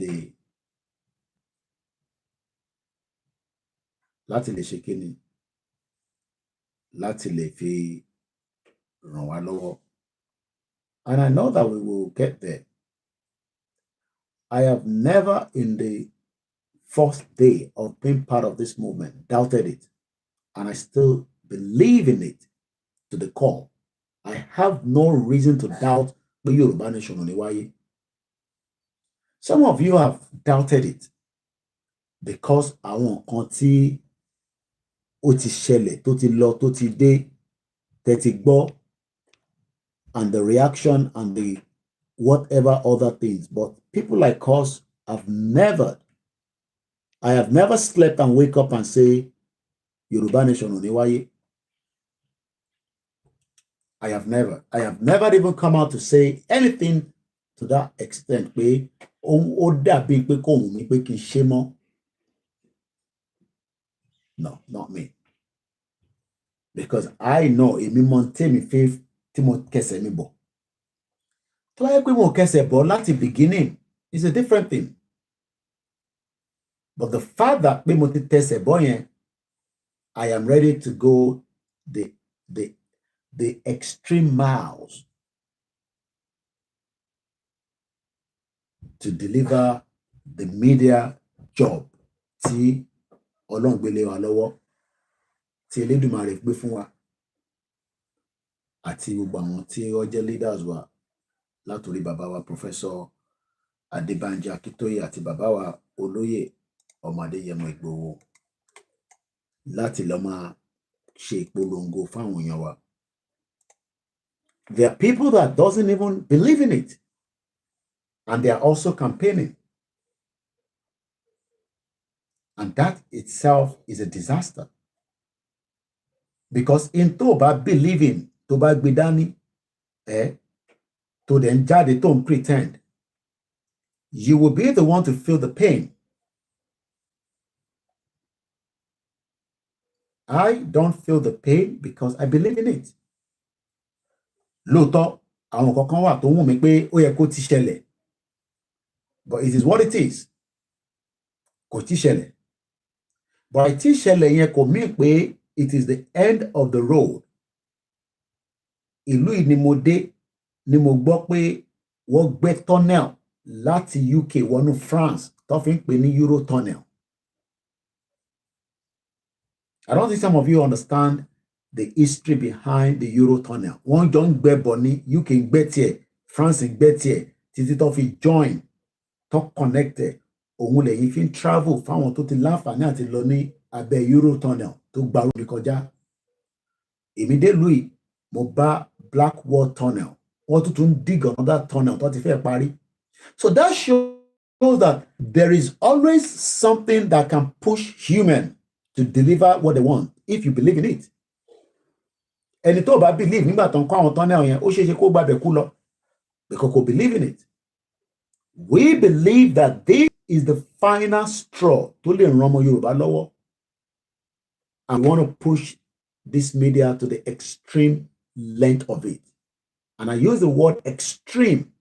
lè ṣe kíni, láti lè fi ràn wá lọ́wọ́. And I know that we will get there. I have never in the first day of being part of this movement doubted it. And I still believe in it to the core. I have no reason to doubt the Yoruba nation on the way. Some of you have doubted it. because àwọn nǹkan tí ó ti ṣẹlẹ̀, tó ti lọ, tó ti dé, tẹ́ ti gbọ́, and the reaction and the whatever other things. But people like us I have never slept and wake up and say, Yoruba nation ò ní wáyé. I have never even come out to say anything to that extent. Pé ó dàbí pé kò wù mí pé kí n ṣe mọ́. No, not me. Because I know èmi mọ tèmi fẹ́ tí mo kẹsẹ̀ mi bọ̀. Tó bá yẹ pé mo kẹsẹ̀ bọ̀ láti beginning is a different thing. But the fact that pé mo ti tẹsẹ̀ bọ̀ yẹn, I am ready to go the extreme miles to deliver the media job tí Ọlọ́run gbélé wa lọ́wọ́, tí Elédùmarè gbé fún wa, àti gbogbo àwọn tí ó jẹ́ leaders wa, látòrí bàbá wa Professor Adébánjí Akíntóyè àti bàbá wa Olóyè Ọmọ Adéyẹmọ Ìgbòho, láti lọ máa ṣe ìpolongo fáwọn èèyàn wa. There are people that doesn't even believe in it, and they are also campaigning. And that itself is a disaster. Because in tó bá believe in, tó bá gbé dání, tó dẹ̀ ń jáde tó ń pretend, you will be the one to feel the pain. I don't feel the pain because I believe in it. Lóòótọ́, àwọn kankan wà tó wù mí pé ó yẹ kó ti ṣẹlẹ̀. But it is what it is. Kò ti ṣẹlẹ̀. But àìtí ṣẹlẹ̀ yẹn kò mean pé it is the end of the road. Ìlú yìí ni mo dé, ni mo gbọ́ pé wọ́n gbẹ́ tunnel láti UK wọnú France tó fi ń pè ní Euro tunnel. I don't think some of you understand the history behind the Euro tunnel. Wọ́n jọ ń gbẹ́ bọ̀ ní UK ń gbẹ́ tiẹ̀, France ń gbẹ́ tiẹ̀, títí tó fi join, tó connected. Òun lẹ́yìn fi ń travel fáwọn tó ti láǹfààní àti lọ ní abẹ́ Euro tunnel tó gba orí kọjá. Èmi dé Louis, mo bá Black Wall tunnel. Wọ́n tún dig another tunnel tó ti fẹ́ parí. So that shows that there is always something that can push human to deliver what they want, if you believe in it. Ẹni tó bá believe nígbà tó ń kọ́ àwọn tunnel yẹn, ó ṣeé ṣe kó gbàbẹ̀ kú lọ, because kò believe in it. We believe that this is the final straw tó lè ran ọmọ Yorùbá lọ́wọ́. I want to push this media to the extreme length of it. And I use the word extreme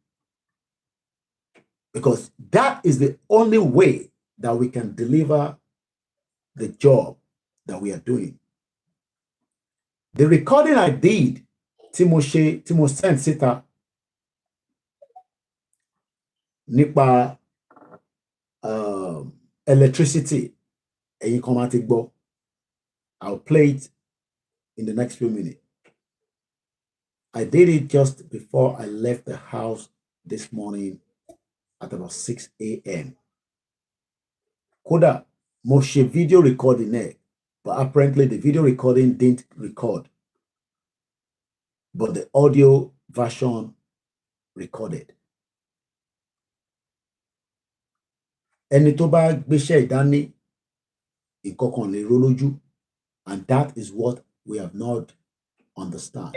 because that is the only way that we can deliver the job that we are doing. The recording I did, tí mo send síta nípa electricity, ẹ̀yin kan máa ti gbọ́. I'll play it in the next few minutes. I did it just before I left the house this morning at about 6 a.m. Kódà, mo ṣe video recording there, but apparently the video recording didn't record. But the audio version recorded. Ẹni tó bá gbéṣẹ́ ìdání, ìkọ̀kan lè ró lójú. And that is what we have not understand.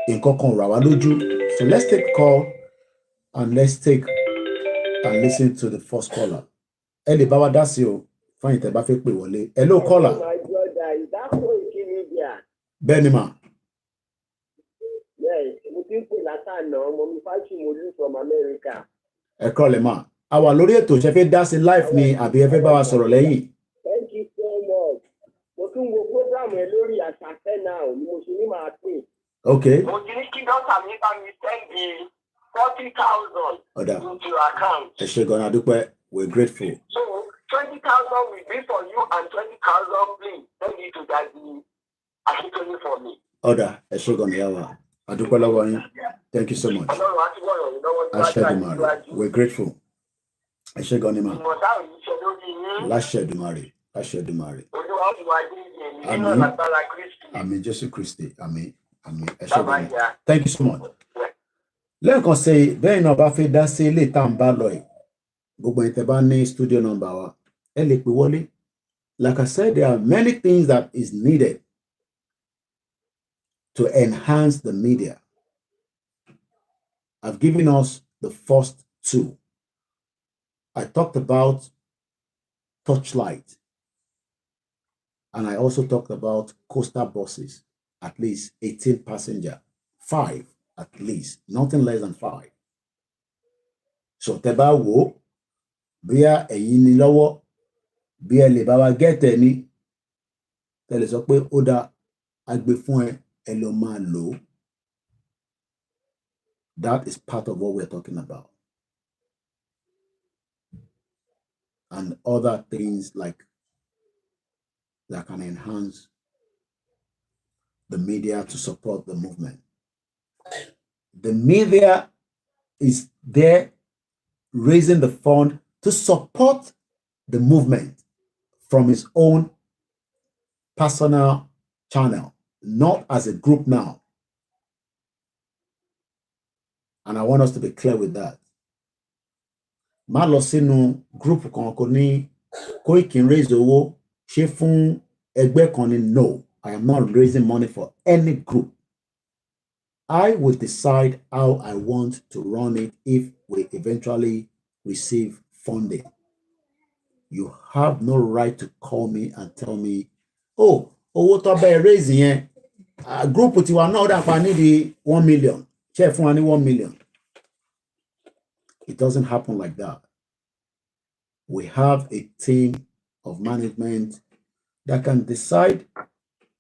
Ìkọ̀kan rà wá lójú. So let's take a call and let's take and listen to the first caller. Ẹ lè bá wa dá sí o, fún ìtẹ̀ bá fẹ́ pè wọlé. Hello caller. My brother, is that Koikimedia? Bẹ́ẹ̀ni mà. Yes, mo ti ń pè látàná, mo mi fáṣí mo lù from America. Ẹ kúrọ̀lẹ́ mà. A wà lórí ètò, ṣe fẹ́ dá sí live ni àbí ẹ fẹ́ bá wa sọ̀rọ̀ lẹ́yìn? Thank you so much. Mo tún wo program ẹ lórí àṣàfẹ́ náà ni mo ṣe ní máa pè. Okay. Mo ti ní kí dọ́tà mi bá mi send the 40,000 into your account. Ẹ ṣé gan-an, a dúpẹ́. We're grateful. So 20,000 will be for you and 20,000 please send it to Daddy Akíntóyè for me. Ọ̀dà, ẹ ṣé gan-an ìyá wa. A dúpẹ́ lọ́wọ́ yín. Thank you so much. We're grateful. ẹ ṣé gan ni mà. Ìmọ̀ táwọn yìí ṣe lórí yín. Láṣẹ Èdùmàrè, láṣẹ Èdùmàrè. Olúwa ó fi wá dé ìyẹn nínú lágbára Kristi. Àmín Jésù Kristi, àmín, àmín, ẹ ṣé gan ni. Thank you so much. Lẹ́ẹ̀kan sí bẹ́ẹ̀ náà bá fẹ́ dá sí ilé ìta ń bá lọ yìí, gbogbo ẹ̀yin tẹ́ bá ní studio number wa, ẹ lè pè wọlé. Like I said, there are many things that is needed to enhance the media. I've given us the first two. I talked about Torchlight, and I also talked about coastal buses, at least 18 passenger, 5 at least, nothing less than 5. So tẹ́ bá wò bóyá ẹ̀yin ní lọ́wọ́, bí ẹ lè bá wa gẹ́tẹ̀ ní, tẹ́ lè sọ pé ó dá agbè fún ẹ lọ máa lò ó. That is part of what we're talking about. And other things like that can enhance the media to support the movement. The media is there raising the fund to support the movement from its own personal channel, not as a group now. And I want us to be clear with that. Má lọ sínú group kan kò ní Koiki ń raise owó ṣe fún ẹgbẹ́ kan ni. No, I am not raising money for any group. I will decide how I want to run it if we eventually receive funding. You have no right to call me and tell me, oh, owó tó bẹ́ẹ̀ raise yẹn, group tiwa náà dàpá nídìí 1 million. Ṣé fún wa ní 1 million. It doesn't happen like that. We have a team of management that can decide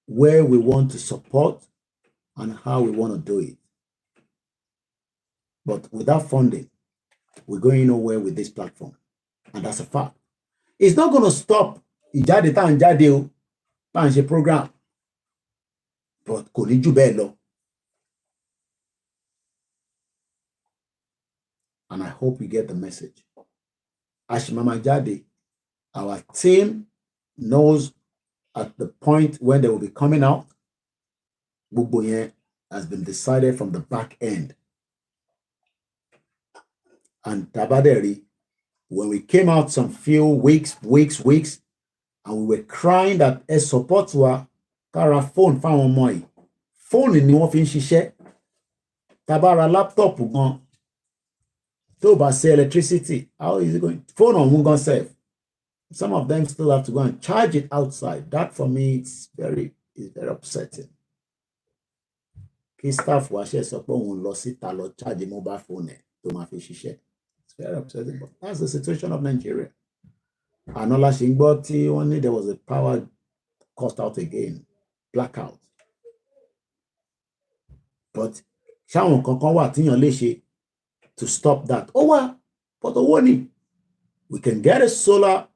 where we want to support and how we want to do it. But without funding, we're going nowhere with this platform. And that's a fact. It's not going to stop ìjáde tá ń jáde o, tá ń ṣe program. But kò ní jù bẹ́ẹ̀ lọ. And I hope you get the message. Ashimama Jade, our team knows at the point when they will be coming out, gbogbo yẹn has been decided from the back end. And Tabaderi, when we came out some few weeks, and we were crying that a support wa kara phone fáwọn ọmọ yìí. Phone ni wọ́n fi ń ṣiṣẹ́. Tabara laptop gan. To buy electricity, how is it going? Phone on one self. Some of them still have to go and charge it outside. That for me is very upsetting. Key staff was share support on losita lo charge mobile phone to my fish share. It's very upsetting, but that's the situation of Nigeria. Anola Shingboti only there was a power cost out again, blackout. But Shawon kankan wa tiyan le ṣe to stop that. Oh, well, but the warning, we can get a solar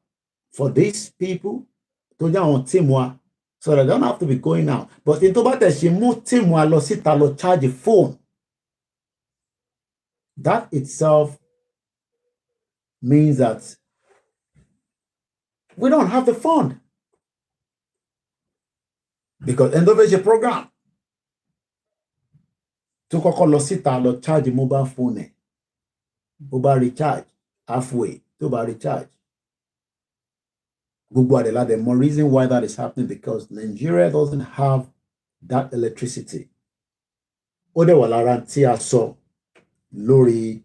for these people to on team so they don't have to be going out. But in Tobata, she moved team lo sita lo charge a phone. That itself means that we don't have the fund. Because innovation program to lo sita lo charge a mobile phone. Over recharge halfway to over recharge. The more reason why that is happening because Nigeria doesn't have that electricity. Ode walaranti aso lórí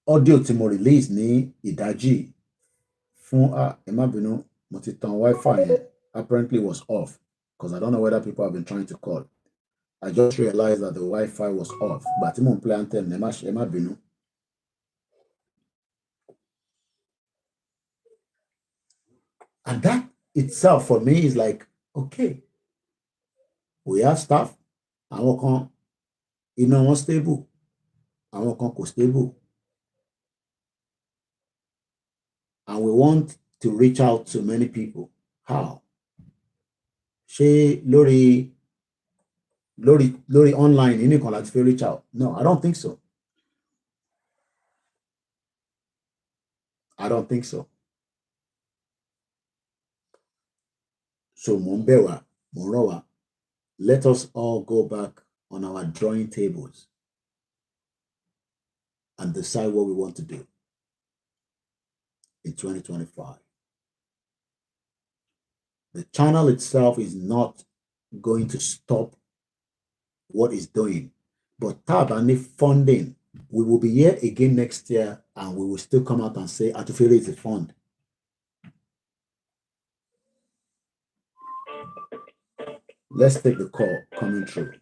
audio tí mo release ní ìdájí fún ẹ má bínú mo ti tan Wi-Fi apparently was off because I don't know whether people have been trying to call. I just realized that the Wi-Fi was off. But I'm play anthem. And that itself for me is like, okay, we have staff. Àwọn kan iná wọn stable. Àwọn kan kò stable. And we want to reach out to many people. How? Ṣé lórí online, you can reach out. No, I don't think so. I don't think so. So Mombewa, Morowa, let us all go back on our drawing tables and decide what we want to do in 2025. The channel itself is not going to stop what it's doing, but tab and funding, we will be here again next year and we will still come out and say Atufere is a fund. Let's take the call coming through.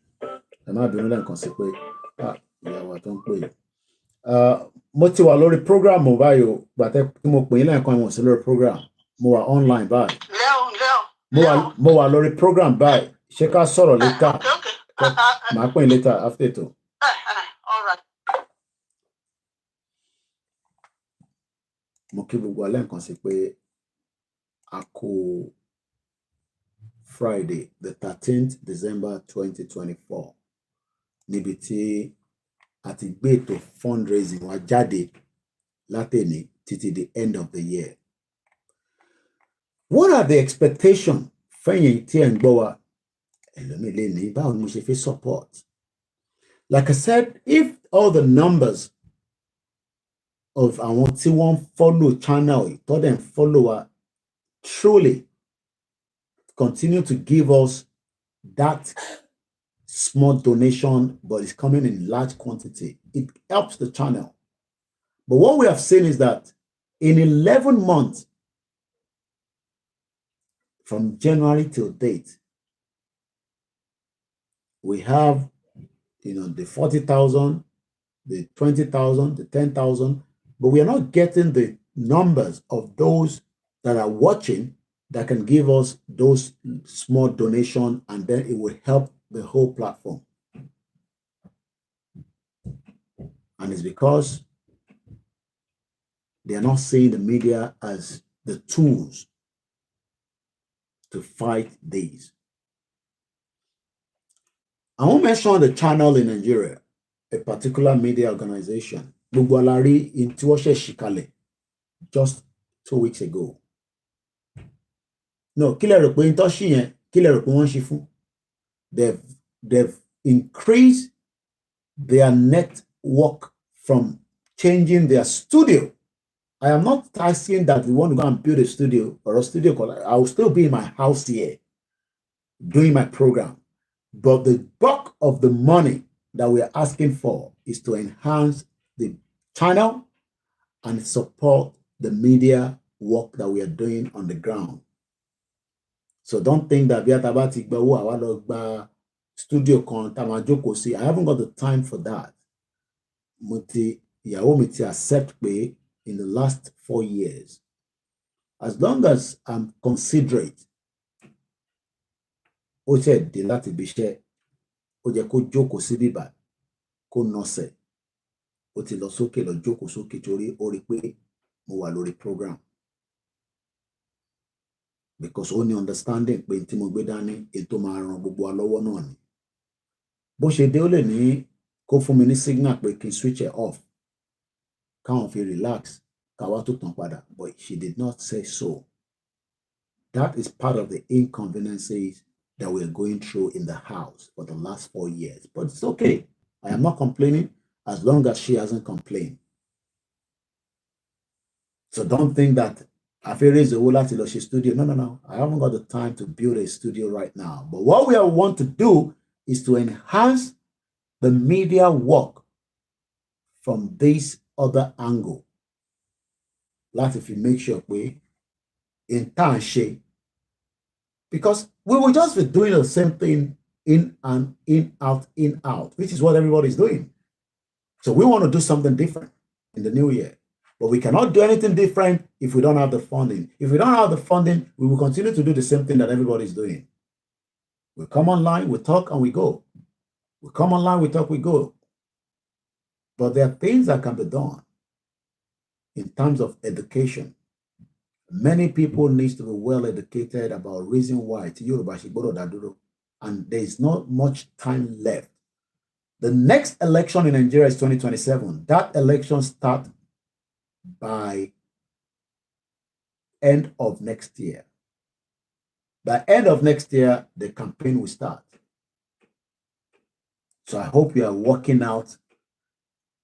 Am I doing that consequently? Yeah, what don't play. Mo ti wà lórí program mo báyìí o, gbàtẹ́ tí mo pè é lẹ́ẹ̀kan mo sí lórí program, mo wà online báyìí. Mo wà lórí program báyìí, ṣé ká sọ̀rọ̀ later? Màá pè é later after ètò. All right. Mo kí gbogbo alẹ́ nǹkan sí pé a kú Friday, the 13th December 2024, níbi tí a ti gbé ètò fundraising wa jáde látẹ̀ní títí the end of the year. What are the expectations fẹ́yìn tí ẹ̀ ń gbọ́ wa? Ẹlòmíì lè ní báwo ni mo ṣe fi support? Like I said, if all the numbers of àwọn tí wọ́n follow channel tó dẹ̀ ń follow wa truly continue to give us that small donation, but it's coming in large quantity, it helps the channel. But what we have seen is that in 11 months, from January till date, we have, the 40,000, the 20,000, the 10,000, but we are not getting the numbers of those that are watching that can give us those small donation, and then it will help the whole platform. And it's because they are not seeing the media as the tools to fight these. I won't mention the channel in Nigeria, a particular media organization, Bugwalari in Tuoshe Shikale, just 2 weeks ago. No, they've increased their network from changing their studio. I am not asking that we want to go and build a studio or a studio. I will still be in my house here doing my program. But the bulk of the money that we are asking for is to enhance the channel and support the media work that we are doing on the ground. So don't think that studio I haven't got the time for that. Accept me in the last 4 years. As long as I'm considerate, ó ṣe dé láti bí iṣẹ́, ó jẹ́ kó jókòó sí bíbá, kó nọsẹ̀, ó ti lọ sókè lọ jókòó sókè torí ó rí pé mo wà lórí program. Because ó ní understanding pé tí mo gbé dání ètò máa ran gbogbo wa lọ́wọ́ náà ni. Bó ṣe dé ó lè ní kó fún mi ní signal pé kí n switch it off, káwọn fi relax, káwá tó tàn padà, but she did not say so. That is part of the inconveniences that we're going through in the house for the last 4 years. But it's okay. I am not complaining as long as she hasn't complained. So don't think that Afere is a Wola studio. No. I haven't got the time to build a studio right now. But what we want to do is to enhance the media work from this other angle. Like if you make sure we in time shape. Because we will just be doing the same thing in out, which is what everybody's doing. So we want to do something different in the new year. But we cannot do anything different if we don't have the funding. If we don't have the funding, we will continue to do the same thing that everybody's doing. We come online, we talk, and we go. We come online, we talk, we go. But there are things that can be done in terms of education. Many people need to be well educated about reason why it's Yoruba, and there is not much time left. The next election in Nigeria is 2027. That election starts by end of next year. By end of next year, the campaign will start. So I hope you are working out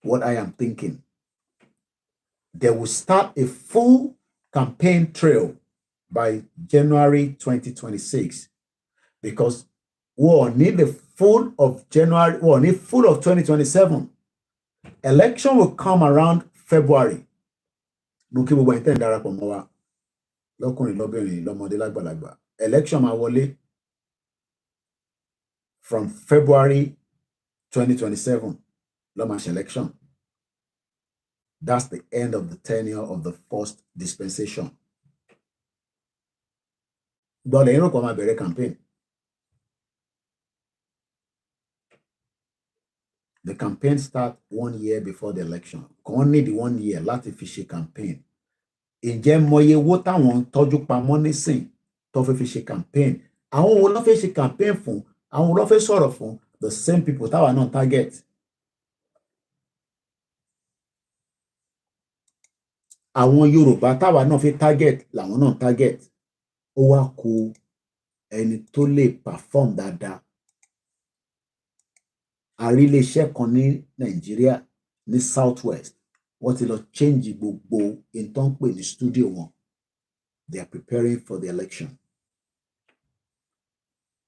what I am thinking. They will start a full campaign trail by January 2026 because we'll need the full of January, we'll need full of 2027. Election will come around February. Election máa wọlé from February 2027. Election. That's the end of the tenure of the first dispensation. Campaign. The campaign starts 1 year before the election. Only the 1 year láti fi ṣe campaign. Ǹjẹ́ mọye owó táwọn tọ́jú pamọ́ nísìn tó fi ṣe campaign? Àwọn wo ló fẹ́ ṣe campaign fún? Àwọn wo ló fẹ́ sọ̀rọ̀ fún? The same people táwa náà target. Àwọn Yorùbá táwa náà fi target làwọn náà target. Ó wá kù ẹni tó lè perform dáadáa. Àrí iléeṣẹ́ kan ní Nàìjíríà ní Southwest. Wọ́n ti lọ change gbogbo nǹkan pè ní studio wọn. They are preparing for the election.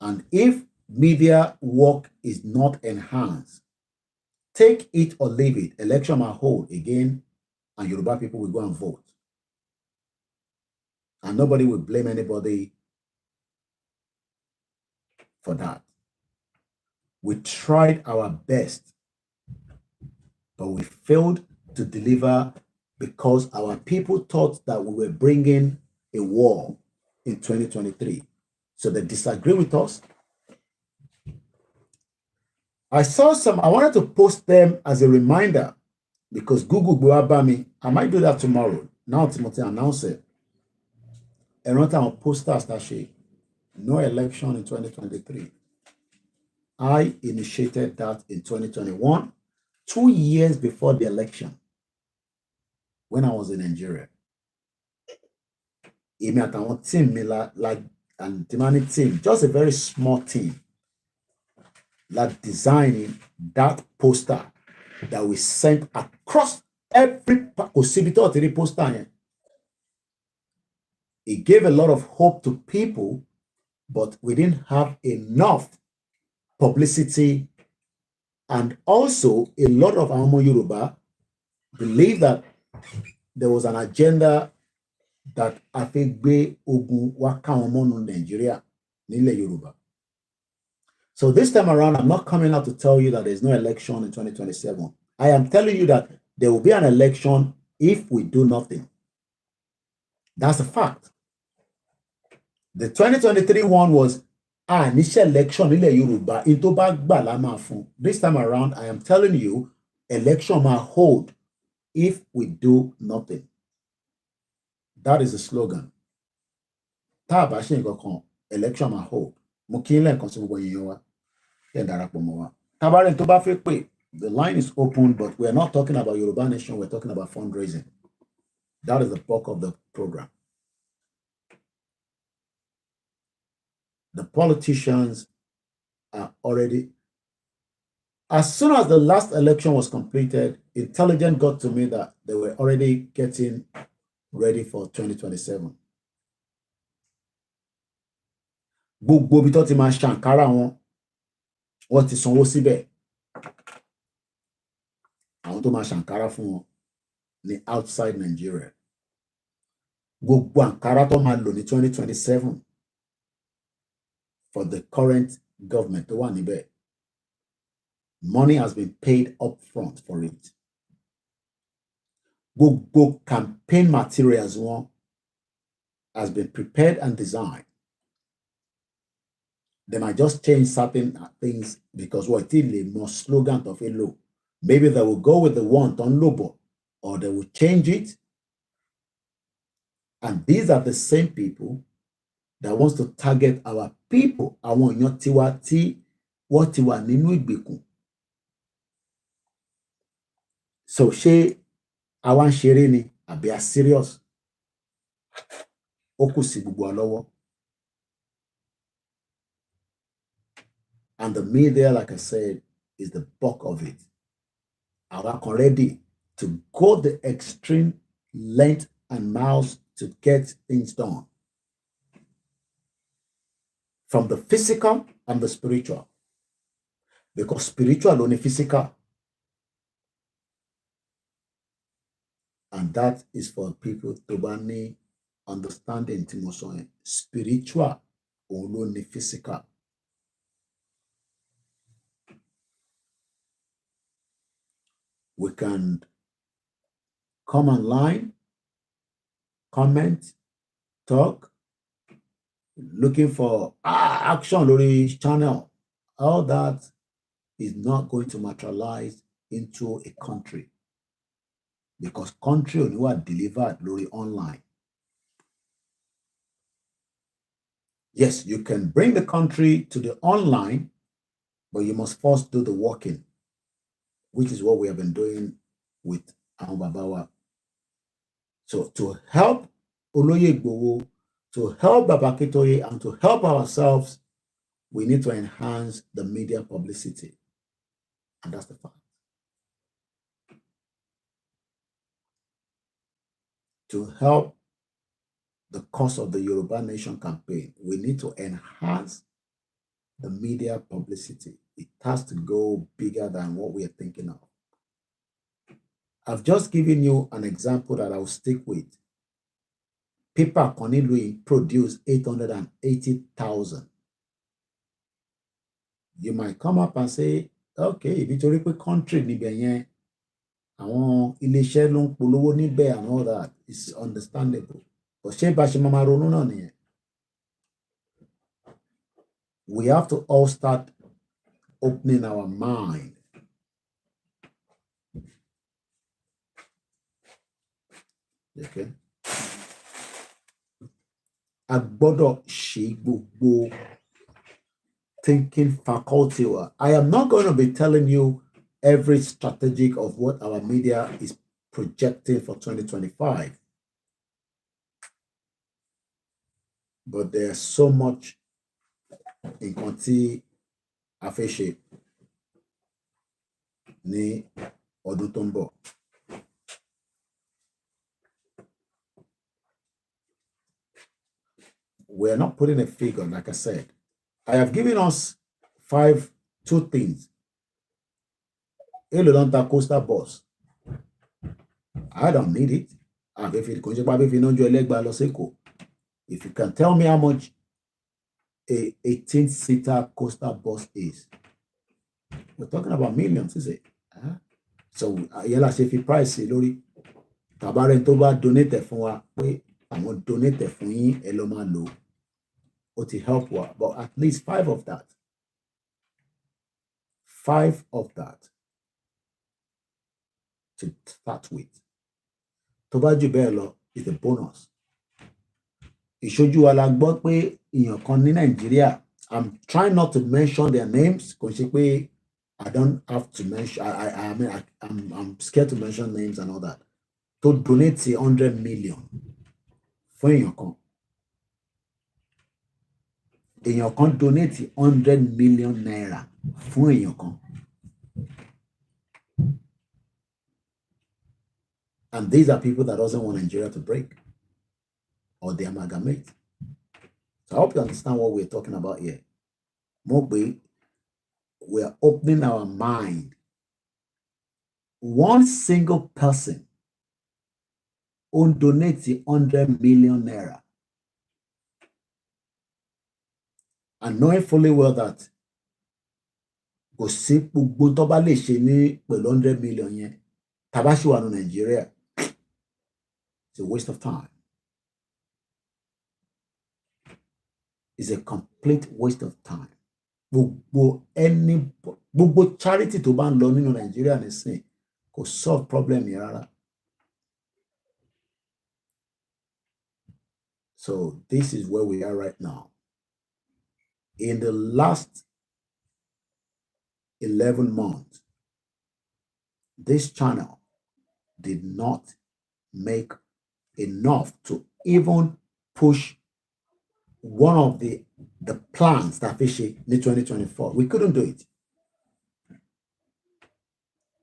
And if media work is not enhanced, take it or leave it, election might hold again, and Yoruba people will go and vote. And nobody will blame anybody for that. We tried our best, but we failed to deliver because our people thought that we were bringing a war in 2023. So they disagree with us. I wanted to post them as a reminder because Google Buabami, I might do that tomorrow. Now Timothy announced it. And not on posters that she, no election in 2023. I initiated that in 2021, 2 years before the election, when I was in Nigeria. And demanding team, just a very small team, like designing that poster that we sent across every poster. It gave a lot of hope to people, but we didn't have enough publicity. And also, a lot of Amo Yoruba believe that there was an agenda that Afegbe Ogun Wakaomono Nigeria Nile Yoruba. So this time around, I'm not coming out to tell you that there's no election in 2027. I am telling you that there will be an election if we do nothing. That's a fact. The 2023 one was initial election Nile Yoruba into Bagbalama. This time around, I am telling you, election might hold if we do nothing. That is the slogan. Election might hold. The line is open, but we are not talking about Yoruba Nation, we're talking about fundraising. That is the bulk of the program. The politicians are already, as soon as the last election was completed, intelligence got to me that they were already getting ready for 2027. Gbogbo bí tó ti máa ṣàǹkárá wọn, wọ́n ti sanwó síbẹ̀. Àwọn tó máa ṣàǹkárá fún wọn ní outside Nigeria. Gbogbo àǹkárá tó máa lò ní 2027 for the current government tó wà níbẹ̀. Money has been paid up front for it. Gbogbo campaign materials wọn has been prepared and designed. They might just change certain things because what it is more slogan of a low. Maybe they will go with the one on Lobo, or they will change it. And these are the same people that wants to target our people. Àwọn èèyàn tiwa tí wọ́n ti wà nínú ìgbèkùn. So ṣé àwa ń ṣeré ni àbí a serious? ó kù sí gbogbo wa lọ́wọ́. And the media, like I said, is the bulk of it. Àwa kan ready to go the extreme length and miles to get things done. From the physical and the spiritual. Because spiritual only physical. And that is for people to be understanding tí spiritual only physical. We can come online, comment, talk, looking for action lórí channel. All that is not going to materialize into a country. Because country only was delivered lórí online. Yes, you can bring the country to the online, but you must first do the working, which is what we have been doing with Babawa. So to help Oloye Igboho, to help Baba Akintoye, and to help ourselves, we need to enhance the media publicity. And that's the fact. To help the cause of the Yoruba Nation campaign, we need to enhance the media publicity. It has to go bigger than what we are thinking of. I've just given you an example that I'll stick with. Paper Conilui produced 880,000. You might come up and say, okay, if it's a country, àwọn iléeṣẹ́ ló ń polówó níbẹ̀ and all that is understandable. But ṣé bá ṣe máa ronú náà nìyẹn? We have to all start opening our mind. Okay? A gbọ́dọ̀ ṣe gbogbo thinking faculty. I am not going to be telling you every strategic of what our media is projecting for 2025. But there's so much in tí a fẹ́ ṣe ní ọdún tó ń bọ̀. We're not putting a figure, like I said. I have given us two things. Èló ló ń ta coastal bus. I don't need it. If you can tell me how much a 18-seater coastal bus is, we're talking about millions, is it? So, yẹ́la ṣe fi price lórí. Tàbárẹ̀ tó bá donate fún wa pé àwọn donate fún yín ẹ lọ máa lò ó ti help wa, but at least 5 of that. 5 of that to start with. Tó bá jù bẹ́ẹ̀ lọ is a bonus. Ìṣojú wa la gbọ́ pé èèyàn kan ní Nàìjíríà, I'm trying not to mention their names, kò ṣe pé I don't have to mention, I'm scared to mention names and all that. To donate 100 million fún èèyàn kan. Èèyàn kan donate 100 million naira fún èèyàn kan. And these are people that doesn't want Nigeria to break or they amalgamate. So I hope you understand what we're talking about here. Mogbe, we are opening our mind. One single person who donates 100 million naira, and knowing fully well that kò sí gbogbo tó bá lè ṣe ní pẹ̀lú 100 million yẹn, tá bá ṣì wà ní Nigeria, it's a waste of time. It's a complete waste of time. Gbogbo charity tó bá ń lọ nínú Nigeria nísìn kò solve problem yẹn rárá. So this is where we are right now. In the last 11 months, this channel did not make enough to even push one of the plans that fish in 2024. We couldn't do it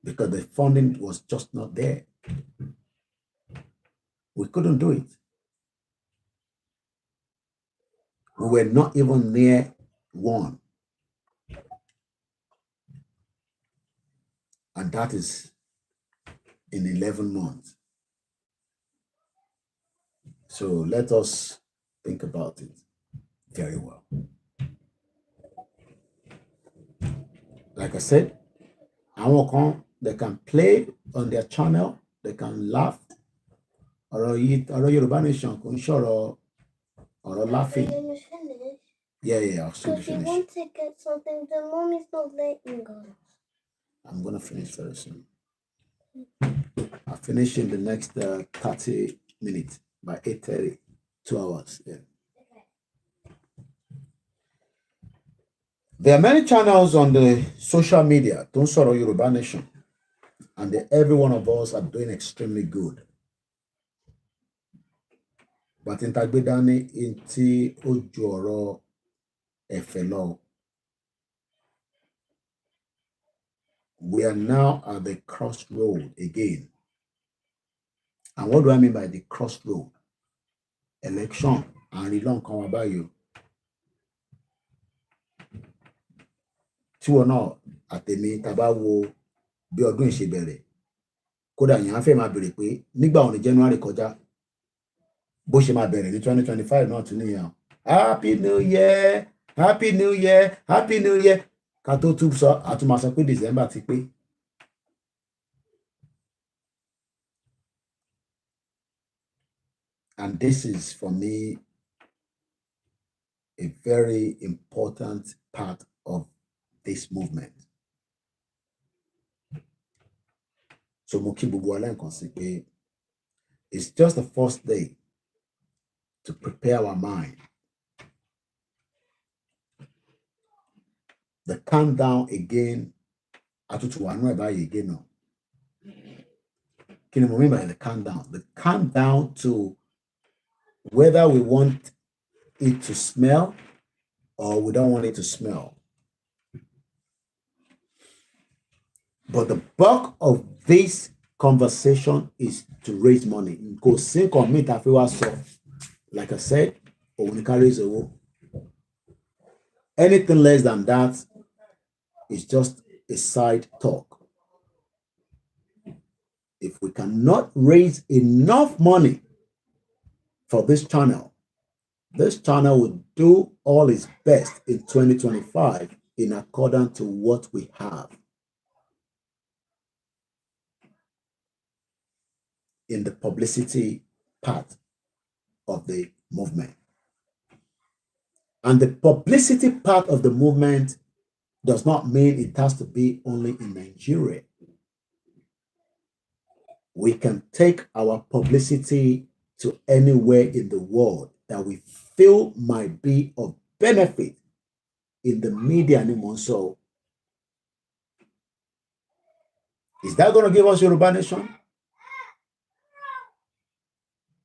because the funding was just not there. We couldn't do it. We were not even near one. And that is in 11 months. So let us think about it very well. Like I said, they can play on their channel, they can laugh. Or Yoruba Nation, or laughing. Yeah, I'll soon Because you want to get something, the mommy's not letting go. I'm going to finish very soon. I'll finish in the next 30 minutes by 8:30, 2 hours. Yeah. There are many channels on the social media, don't sort of Yoruba Nation, and every one of us are doing extremely good. But in Tagbedani, inti Ojoro Efelo, we are now at the crossroad again. And what do I mean by the crossroad? Election and long come about you. Tí wọn náà àtẹ̀mí tàbá wo bí ọdún ìṣe bẹ̀rẹ̀. Kódà yẹn á fẹ́ máa bèrè pé nígbà wo ni January kọjá bó ṣe máa bẹ̀rẹ̀ ní 2025 náà tún nìyẹn. Happy New Year! Happy New Year! Happy New Year! Ká tó tún sọ àtúmọ̀ sọ pé December ti pé. And this is, for me, a very important part of this movement. So it's just the first day to prepare our mind. The countdown again, again now. Can you remember the countdown? The countdown to whether we want it to smell or we don't want it to smell. But the bulk of this conversation is to raise money. Like I said, anything less than that is just a side talk. If we cannot raise enough money for this channel will do all its best in 2025 in accordance to what we have in the publicity part of the movement. And the publicity part of the movement does not mean it has to be only in Nigeria. We can take our publicity to anywhere in the world that we feel might be of benefit in the media anymore. So, is that going to give us Yoruba Nation?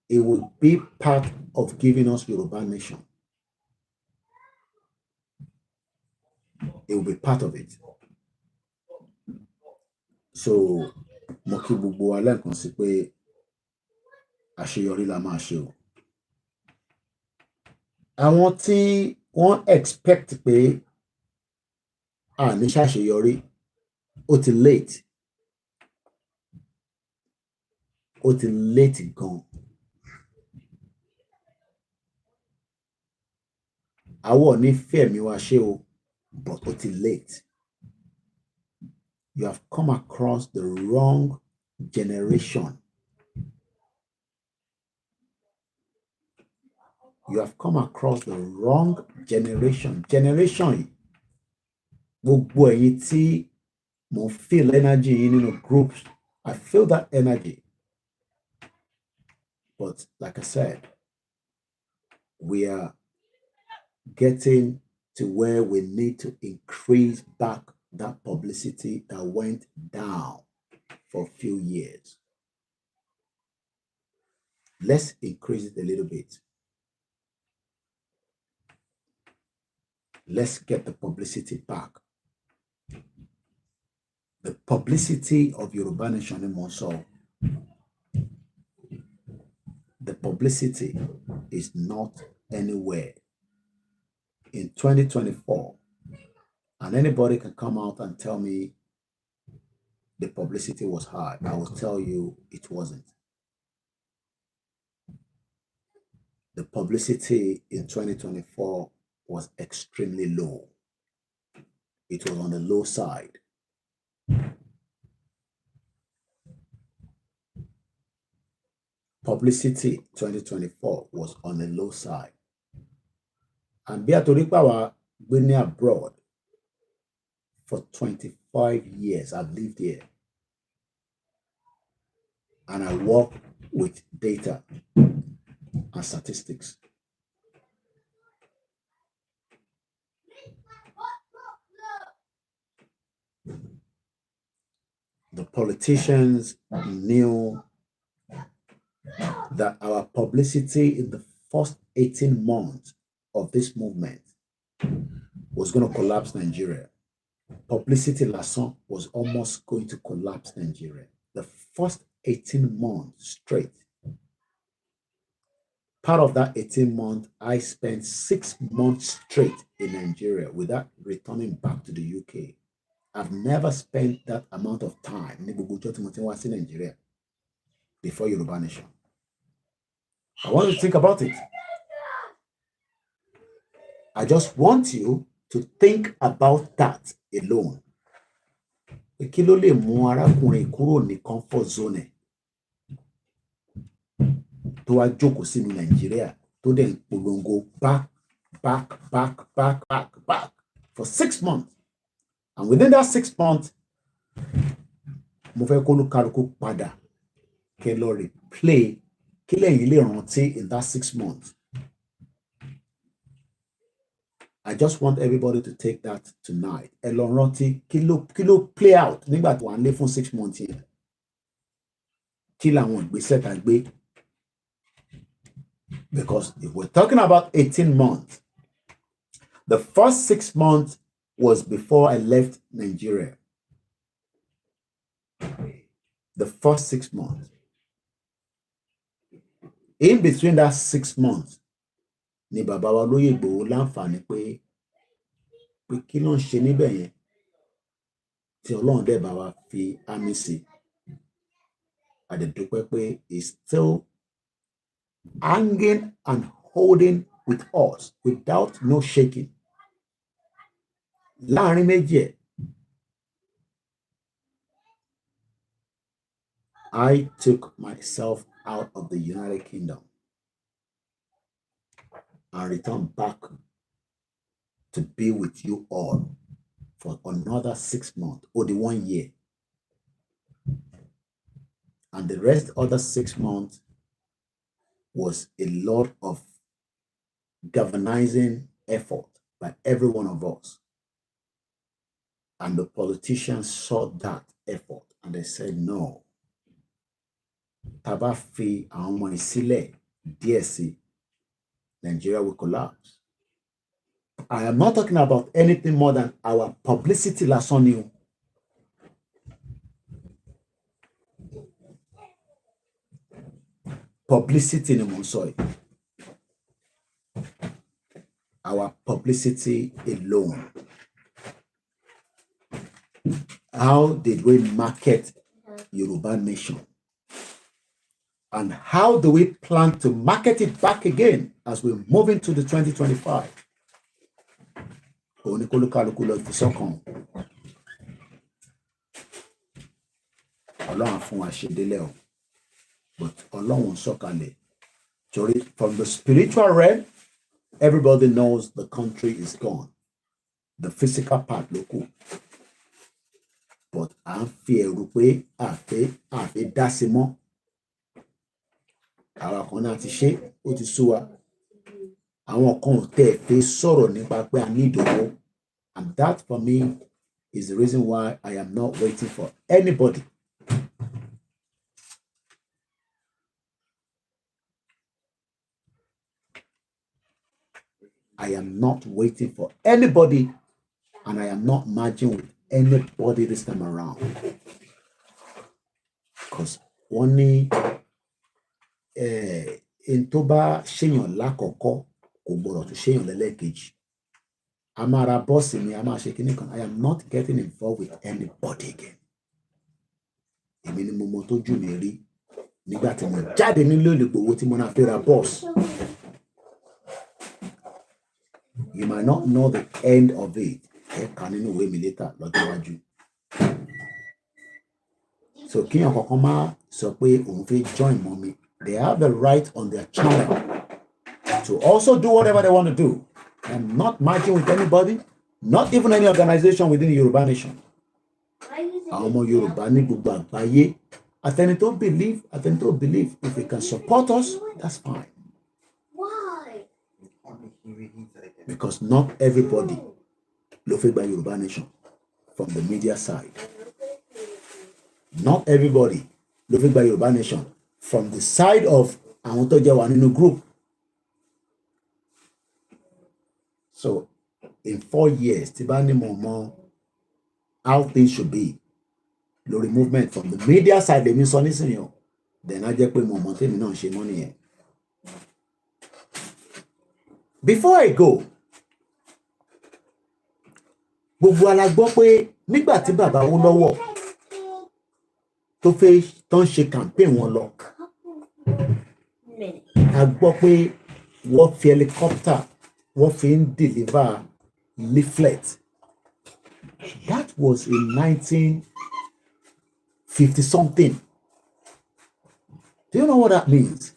It will be part of giving us Yoruba Nation. It will be part of it. So, Moki Bubu Alen kan sí pé àṣeyọrí la máa ṣe o. Àwọn tí wọ́n expect pé ní ṣàṣeyọrí ó ti late. Ó ti late gan. Àwọn ní fẹ̀mí wa ṣe o, but ó ti late. You have come across the wrong generation. You have come across the wrong generation. Generation, gbogbo ẹ̀yin tí mo feel energy in the groups. I feel that energy. But like I said, we are getting to where we need to increase back that publicity that went down for a few years. Let's increase it a little bit. Let's get the publicity back. The publicity of Yoruba Nation in Monso. The publicity is not anywhere. In 2024, and anybody can come out and tell me the publicity was high. I will tell you it wasn't. The publicity in 2024 was extremely low. It was on the low side. Publicity 2024 was on the low side. And Beatoripa been abroad for 25 years. I've lived here. And I work with data and statistics. The politicians knew that our publicity in the first 18 months of this movement was going to collapse Nigeria. Publicity Lasson was almost going to collapse Nigeria. The first 18 months straight. Part of that 18 months, I spent 6 months straight in Nigeria without returning back to the UK. I've never spent that amount of time in Nigeria before Yoruba Nation. I want you to think about it. I just want you to think about that alone. Kí ló lè mú arákùnrin kúrò ní comfort zone tó wá jókòó sínú Nàìjíríà tó dẹ̀ ń polongo back for 6 months. And within that 6 months, mo fẹ́ kó olúkálùkù padà kẹ́ lọ replay kí lẹ́yìn lè rántí in that 6 months. I just want everybody to take that tonight. Ẹ lọ rántí kí ló play out nígbà tó wà nílé fún 6 months yẹn. Kí làwọn ìgbésẹ̀ tá gbé. Because if we're talking about 18 months, the first 6 months was before I left Nigeria. The first 6 months. In between that 6 months, ni bàbá wa Olóyè Ìgbòho láǹfààní pé kí ló ń ṣe níbẹ̀ yẹn tí Ọlọ́run dẹ̀ bá wa fi àmì sí. Àdẹ̀dúpẹ́ pé he's still hanging and holding with us without no shaking. Láàrin méjì ẹ̀, I took myself out of the United Kingdom and returned back to be with you all for another 6 months or the 1 year. And the rest other 6 months was a lot of galvanizing effort by every one of us. And the politicians saw that effort and they said, no. Taba fi àwọn ọmọ ìsílẹ̀ díẹ̀ sí, Nigeria will collapse. I am not talking about anything more than our publicity lásán ni o. Publicity ni mo ń sọ yìí. Our publicity alone. How did we market Yoruba Nation? And how do we plan to market it back again as we move into the 2025? But from the spiritual realm, everybody knows the country is gone. The physical part, local. But I'm fear pé àfẹ́ dá sí mọ́. Àwọn kan náà ti ṣe, ó ti sú wa. Àwọn kan ò tẹ̀ fẹ́ sọ̀rọ̀ nípa pé a need owó. And that for me is the reason why I am not waiting for anybody. I am not waiting for anybody, and I am not merging with anybody this time around. Because only in tó bá ṣèyàn lákọ̀ọ́kọ́ kò gbọ́dọ̀ tún ṣèyàn lẹ́lẹ́kejì. Amara boss mi, ama ṣe kíní kan. I am not getting involved with anybody again. Èmi ni mo mọ tó jù mí rí nígbà tí mo jáde nílé Olùgbòho tí mo náà fẹ́ ra boss. You might not know the end of it. Ẹ kà nínú ìwé mi later lọ́jọ́ iwájú. So kíyàn kankan máa sọ pé òun fẹ́ join mọ́ mi. They have the right on their channel to also do whatever they want to do. I'm not marching with anybody, not even any organization within the Yoruba nation. Àwọn ọmọ Yorùbá ní gbogbo àgbáyé. Àtẹni tó believe, if they can support us, that's fine. Why? Because not everybody ló fẹ́ gba Yoruba nation from the media side. Not everybody ló fẹ́ gba Yoruba nation from the side of àwọn tó jẹ́ wà nínú group. So in 4 years, tí bá ní mo mọ how things should be, lórí movement from the media side lèmi sọ nísìnyí o, then á jẹ́ pé mo mọ tèmi náà ṣe mọ́ nìyẹn. Before I go, gbogbo ala gbọ́ pé nígbà tí bàbá Awólọ́wọ̀ tó fẹ́ tán ṣe campaign wọn lọ, a gbọ́ pé wọ́n fi helicopter wọ́n fi ń deliver leaflet. That was in 1950 something. Do you know what that means?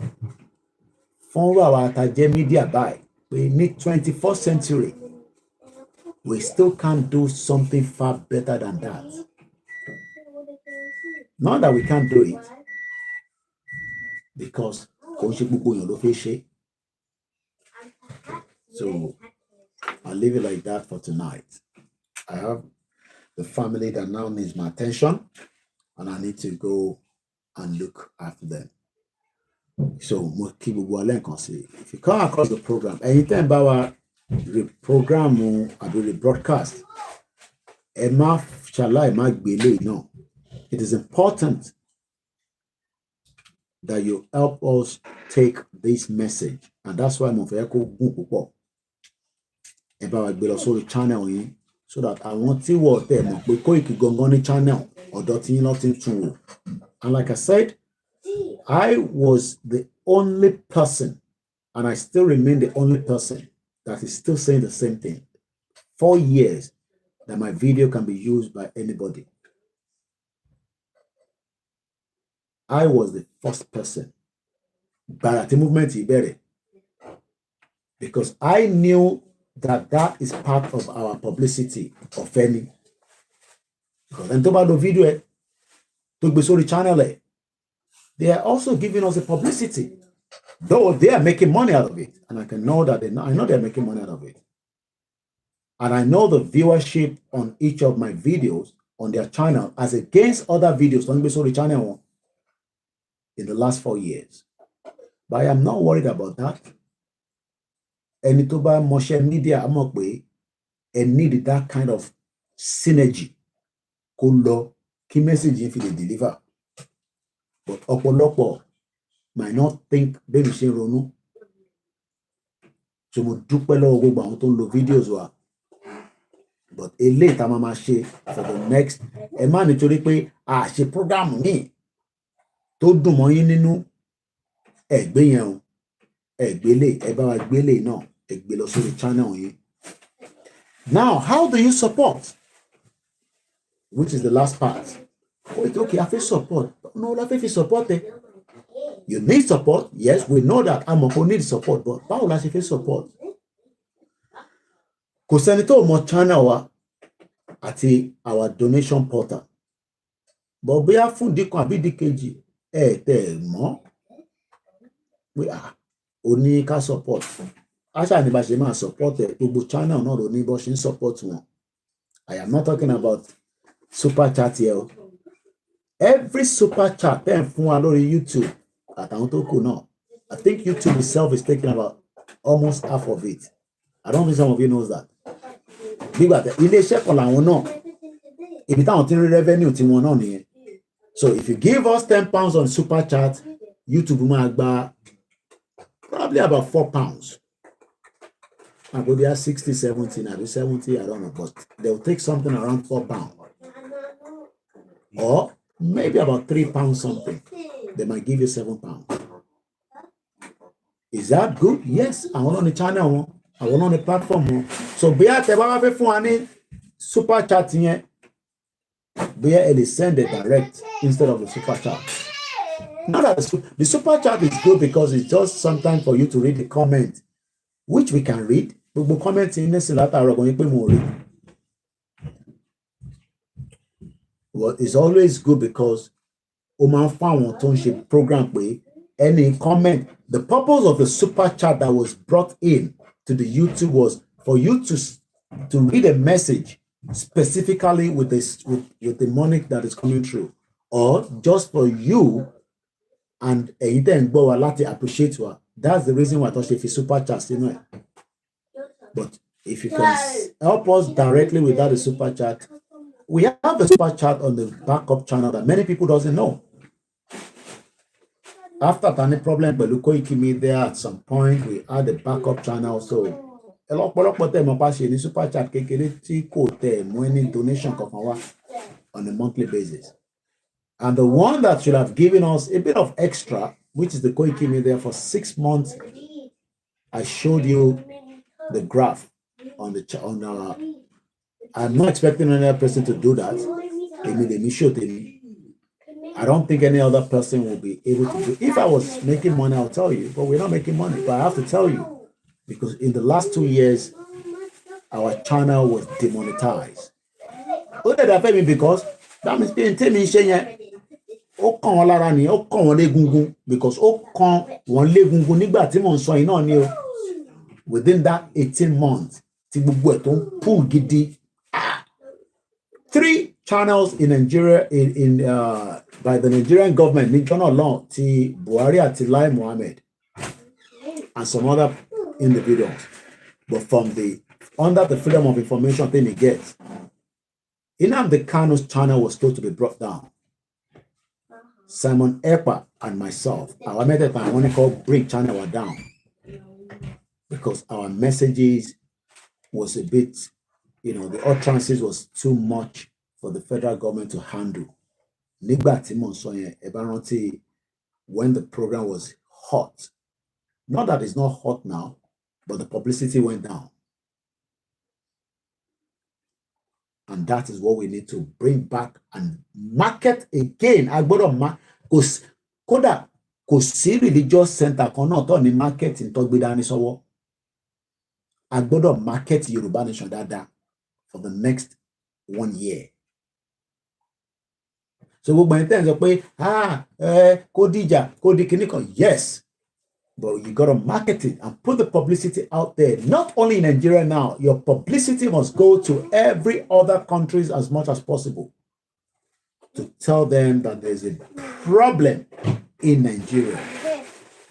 Fún àwọn àtàjẹ́ media by we need 21st century. We still can't do something far better than that. Not that we can't do it, because kò ṣe gbogbo èèyàn ló fẹ́ ṣe. So I'll leave it like that for tonight. I have the family that now needs my attention, and I need to go and look after them. So mo kí gbogbo alẹ́ nǹkan sí. If you come across the program, anytime bá wa reprogram àbí rebroadcast, ẹ má ṣàlàyé má gbélé náà. It is important that you help us take this message, and that's why mo fẹ́ kó gùn púpọ̀. Ẹ bá wa gbé lọ sórí channel yìí, so that àwọn tí wọ́n tẹ̀ mọ̀ pé Koiki gangan ní channel ọ̀dọ̀ tí yín lọ́ ti ń tún wò. And like I said, I was the only person, and I still remain the only person that is still saying the same thing. 4 years that my video can be used by anybody. I was the first person. But the movement ìbẹ̀rẹ̀, because I knew that that is part of our publicity of any. Because ẹni tó bá lo video ẹ tó gbé sórí channel ẹ, they are also giving us a publicity, though they are making money out of it, and I know they're making money out of it, and I know the viewership on each of my videos on their channel as against other videos on the channel in the last 4 years. But I am not worried about that. Ẹni tó bá mọṣẹ́ media á mọ̀ pé ẹ need that kind of synergy kó lọ kí message yìí fi lè deliver. But ọ̀pọ̀lọpọ̀ might not think bẹ́ẹ̀ mi ṣe ronú. So mo dúpẹ́ lọ́wọ́ gbogbo àwọn tó ń lo videos wa. But eléyìí tá máa ṣe for the next, ẹ má nítorí pé a ṣe program míì tó dùn mọ́ yín nínú, ẹ gbé yẹn o, ẹ gbélé, ẹ bá wa gbélé náà, ẹ gbé lọ sórí channel yín. Now, how do you support? Which is the last part. Okay, I feel support. No, I feel support. You need support. Yes, we know that. Amoko need support, but how la ṣe feel support? Kò sẹ́ni tó mọ channel wa àti our donation portal. But bóyá fún díkan àbí díkejì, tẹ́ mọ̀ pé ó ní ká support. Àṣà ni bá ṣe máa support gbogbo channel náà ló ní bó ṣe ń support wọn. I am not talking about super chat here. Every super chat then fún wa lórí YouTube àtàwọn tó kù náà. I think YouTube itself is taking about almost half of it. I don't think some of you knows that. Big at ilé-iṣẹ́ kan làwọn náà. Ibi táwọn tí ń rí revenue tí wọn náà nìyẹn. So if you give us £10 on super chat, YouTube máa gba probably about £4. And we'll be at 60, 70, maybe 70, I don't know, but they'll take something around £4. Or maybe about £3 something. They might give you £7. Is that good? Yes. I want on the channel, I want on the platform. So be at the super chat here. Be able send it direct instead of the super chat. Not that the super chat is good because it's just sometimes for you to read the comment, which we can read. But comment in this well, it's always good because Oman found one program way any comment. The purpose of the super chat that was brought in to the YouTube was for you to read a message specifically with this with the money that is coming through, or just for you and appreciate you. That's the reason why I thought if you super chat, you know. But if you can help us directly without the super chat, we have a super chat on the backup channel that many people doesn't know. After any problem with Koikimedia, at some point we had a backup channel. So a lot of them super chat any donation on a monthly basis. And the one that should have given us a bit of extra, which is the Koikimedia for 6 months, I showed you the graph on I'm not expecting another person to do that. I don't think any other person will be able to do. If I was making money, I'll tell you, but we're not making money. But I have to tell you, because in the last 2 years, our channel was demonetized. Because that means being telling me because within that 18 months, 3 channels in Nigeria by the Nigerian government, Nigeria law, Buhari ati Lai Mohammed, and some other individuals. But from under the freedom of information thing he gets, Nnamdi Kanu's channel was supposed to be brought down. Simon Ekpa and myself, our method and what called bring channel were down because our messages was a bit, the utterances was too much for the federal government to handle. When the program was hot, not that it's not hot now, but the publicity went down. And that is what we need to bring back and market again. I got to because Koda religious center cannot turn the market in Togbidani so I got to market Yoruba Nation Dada for the next 1 year. So we by times say Kodija, yes, but you got to market it and put the publicity out there. Not only in Nigeria now, your publicity must go to every other countries as much as possible to tell them that there's a problem in Nigeria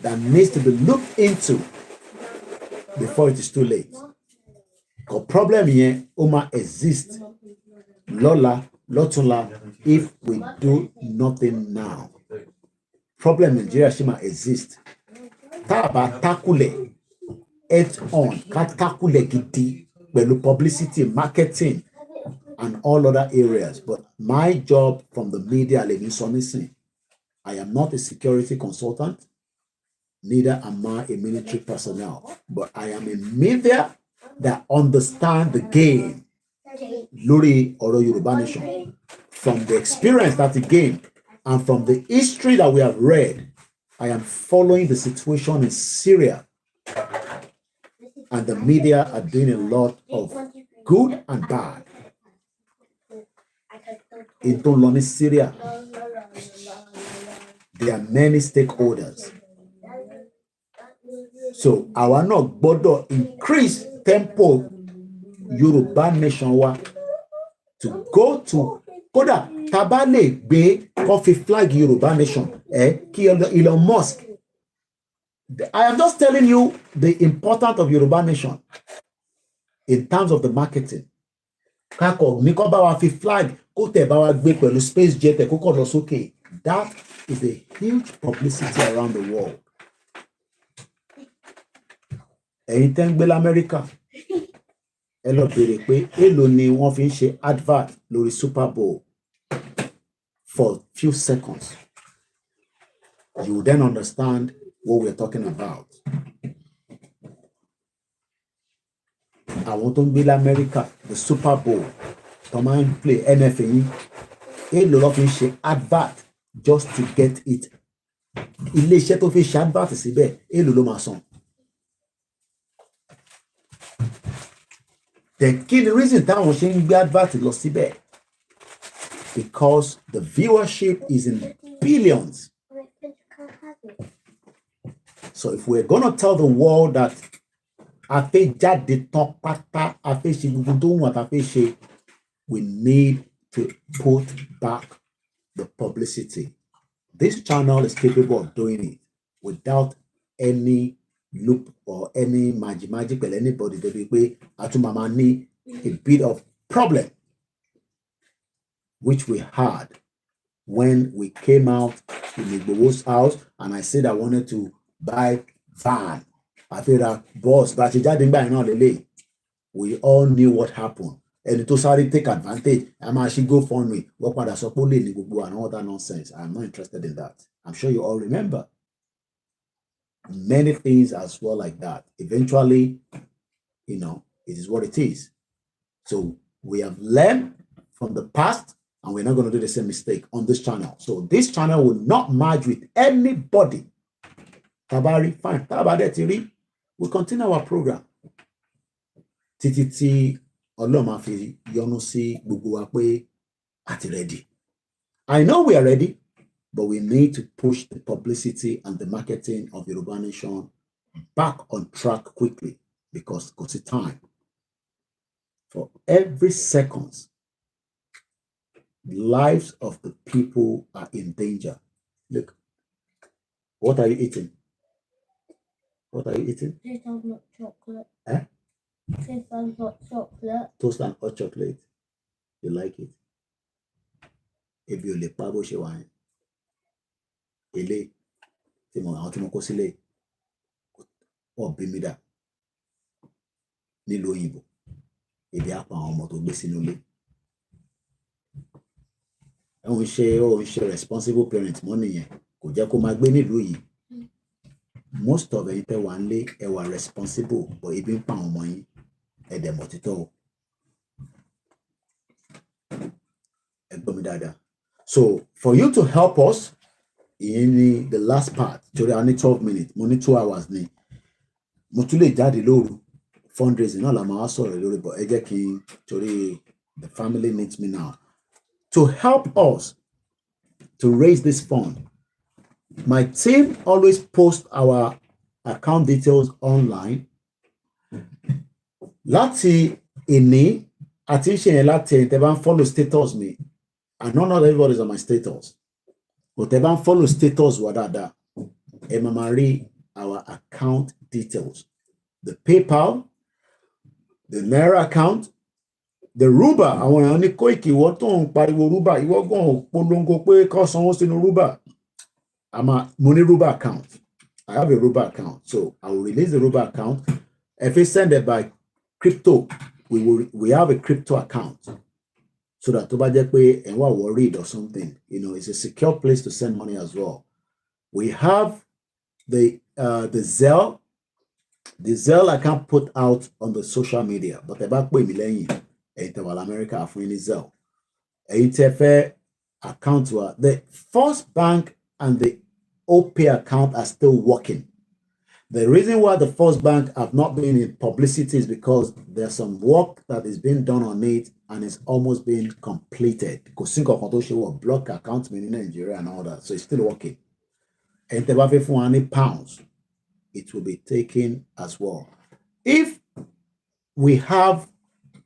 that needs to be looked into before it is too late. The problem here, exists. Lola, Lotula, if we do nothing now. Problem in Nigeria shima exists. Taba takule head on, katakule gidi, belu publicity, marketing, and all other areas. But my job from the media, I am not a security consultant, neither am I a military personnel, but I am a media that understand the game. Luri or Yoruba Nation, from the experience that he gained and from the history that we have read, I am following the situation in Syria, and the media are doing a lot of good and bad. In Syria, there are many stakeholders. So our not bodo increase tempo Yoruba Nation to go to Koda Tabale Bay Coffee Flag Yoruba Nation, Elon Musk. I am just telling you the importance of Yoruba Nation. in terms of the marketing. Kakọ ní kọ́ bá wa fi flag kó tẹ̀ bá wa gbé pẹ̀lú space jet ẹ̀ kó kọ̀ lọ sókè. That is a huge publicity around the world. Ẹ̀yin tẹ́ ń gbé l'Amẹ́ríkà, ẹ lọ béèrè pé èló ni wọ́n fi ń ṣe advert lórí Super Bowl for few seconds. You will then understand what we're talking about. Àwọn tó ń gbé l'Amẹ́ríkà, the Super Bowl, tó máa ń play NFL yìí, èló ló fi ń ṣe advert just to get it. Ilé-iṣẹ́ tó fi ṣe advert síbẹ̀, èló ló máa san. The key reason táwọn ṣe ń gbé advert lọ síbẹ̀, because the viewership is in billions. So if we're going to tell the world that we need to put back the publicity. This channel is capable of doing it without any loop or any magic or anybody that we need a bit of problem, which we had when we came out in Igbo's house and I said I wanted to buy van. I feel that boss, but we all knew what happened. And to sorry take advantage. I'm actually go fund me. Work with and all that nonsense. I'm not interested in that. I'm sure you all remember. Many things as well like that. Eventually, it is what it is. So we have learned from the past and we're not going to do the same mistake on this channel. So this channel will not merge with anybody. Tabari, fine. Tabari, we'll continue our program. TTT, Oloma fi yonu si gbogbo wa pé ati ready. I know we are ready, but we need to push the publicity and the marketing of Yoruba Nation back on track quickly because it's time. For every second, the lives of the people are in danger. Look, what are you eating? What are you eating? Toast and hot chocolate. Eh? Toast and hot chocolate. Toast and hot chocolate. You like it? If you like pabo she wine. Ele. Timo ko sile. O bimida. Ni lo yinbo. Ebi apa àwọn ọmọ tó gbé sínú ilé. Ó ń ṣe responsible parent mọ́ nìyẹn. Kò jẹ́ kó máa gbé nílùú yìí. Most of it one lay were responsible, but even pound money at the motito. So for you to help us in the last part, only 12 minutes, only 2 hours, Motule Daddy Low fundraising, all I'm sorry, but the family needs me now. To help us to raise this fund. My team always posts our account details online. Láti ìní àti ìṣe yẹn láti tẹ́ bá ń follow status me. I know not everybody is on my status. But tẹ́ bá ń follow status wa dáadáa. Ẹ máa rí our account details. The PayPal, the Naira account, the Ruba. Àwọn èèyàn ní Koiki ìwọ tó ń pariwo Ruba, ìwọ gan polongo pé kó sanwó sínú Ruba. I'm a money Ruba account. I have a Ruba account. So I will release the Ruba account. If we send it by crypto, we have a crypto account. So that to pay and what worried or something, it's a secure place to send money as well. We have the Zelle. The Zelle I can't put out on the social media, but the back way millennium America are free Zelle. Account the First Bank and the OPay account are still working. The reason why the First Bank have not been in publicity is because there's some work that is being done on it and it's almost being completed. Because Cinco Contoshi will block accounts in Nigeria and all that. So it's still working. And for any pounds, it will be taken as well. If we have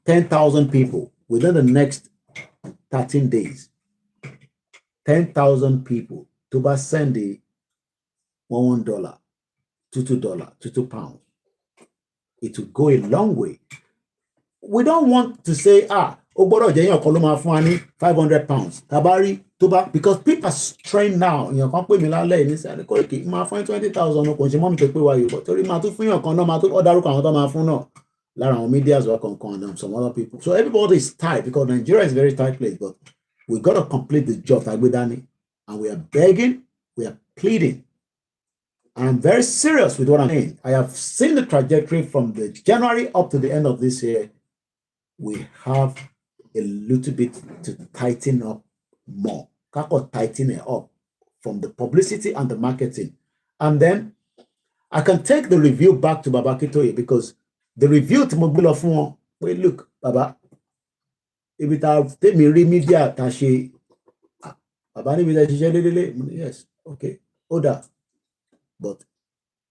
10,000 people within the next 13 days, 10,000 people to send the $1 to $2 to £2, it will go a long way we don't want to say, ogboro jeyan kan ló máa fún wa ní £500. Tabari toba, because people are trained now. You kan pè mí lálẹ́ ní say Koiki máa fún 20,000 kò ṣe mọ́ mi tó pé wa yo, but torí máa tún fún yan kan náà máa tún dárúkọ àwọn tó máa fún náà. Lára àwọn medias wa kan and some other people. So everybody is tight because Nigeria is a very tight place, but we got to complete the job tagbe dani, and we are begging, we are pleading. I'm very serious with what I'm saying. I have seen the trajectory from the January up to the end of this year. We have a little bit to tighten up more. Kako tighten it up from the publicity and the marketing. And then I can take the review back to Baba Kitoye because the review to Mobile Fun, wait, look, Baba, if it have take me read media, Tashi, Baba, yes, okay, order. But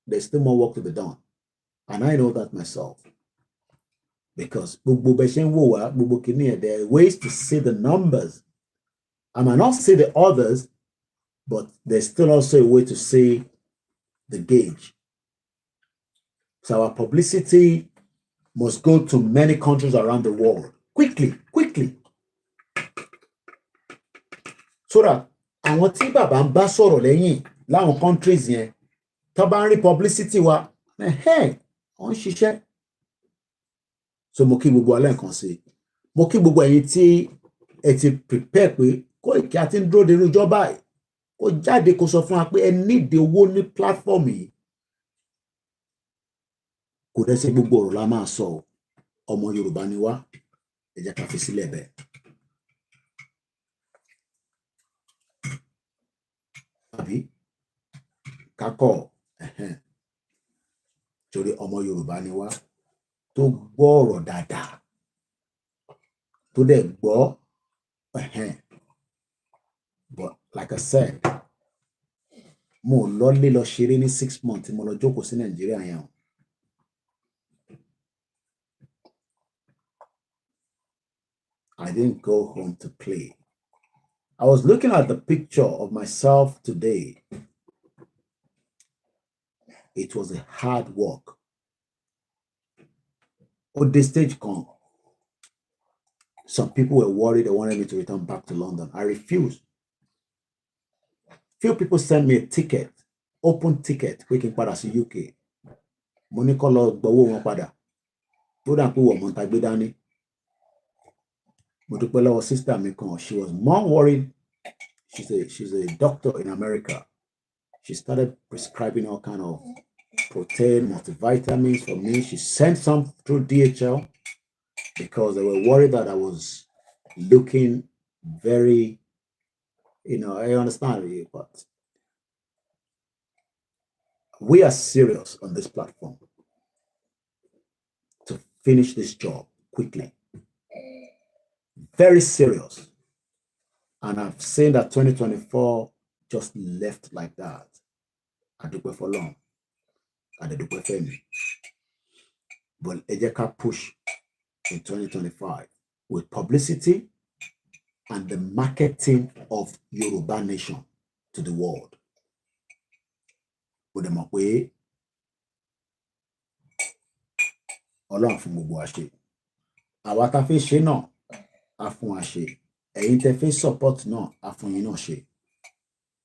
there's still more work to be done. And I know that myself. Because there are ways to see the numbers. I might not see the others, but there's still also a way to see the gauge. So our publicity must go to many countries around the world. Quickly. So that àwọn tí bàbá ń bá sọ̀rọ̀ lẹ́yìn láwọn countries yẹn tó bá ń rí publicity wa wọ́n ṣiṣẹ́. So mo kí gbogbo alẹ́ nǹkan sí. Mo kí gbogbo ẹ̀yin tí ẹ ti prepare pé Koiki àti ń dúró de irú ìjọba yìí kó jáde kó sọ fún wa pé ẹ need owó ní platform yìí. Kò dẹ̀ ṣe gbogbo ọ̀rọ̀ la máa sọ ọmọ Yorùbá ni wá, ẹ jẹ́ ká fi sílẹ̀ bẹ́ẹ̀. Àbí kakọ̀ torí ọmọ Yorùbá ni wá tó gbọ́ ọ̀rọ̀ dáadáa tó dẹ̀ gbọ́ but like I said mo lọ́lé lọ ṣeré ní 6 months mo lọ jókòó sí Nàìjíríà yẹn. I didn't go home to play. I was looking at the picture of myself today. It was a hard work. On this stage, some people were worried they wanted me to return back to London. I refused. Few people sent me a ticket, open ticket, waking pada to UK. Monica Lord Bawo pada. Buda ku wo Montagbe dani. Modupelowo was sister me kan. She was more worried. She's a doctor in America. She started prescribing all kind of protein, multivitamins for me. She sent some through DHL because they were worried that I was looking very, I understand it, but we are serious on this platform to finish this job quickly. Very serious. And I've seen that 2024 just left like that. I do it for long. I do it for me. But Ejeka push in 2025 with publicity and the marketing of Yoruba nation to the world. With them away, Ọlọ́run fún gbogbo àṣẹ. Àwa tá fẹ́ ṣe náà, a fún àṣẹ. Ẹ̀yin tẹ́ fẹ́ support náà, a fún yín náà ṣe.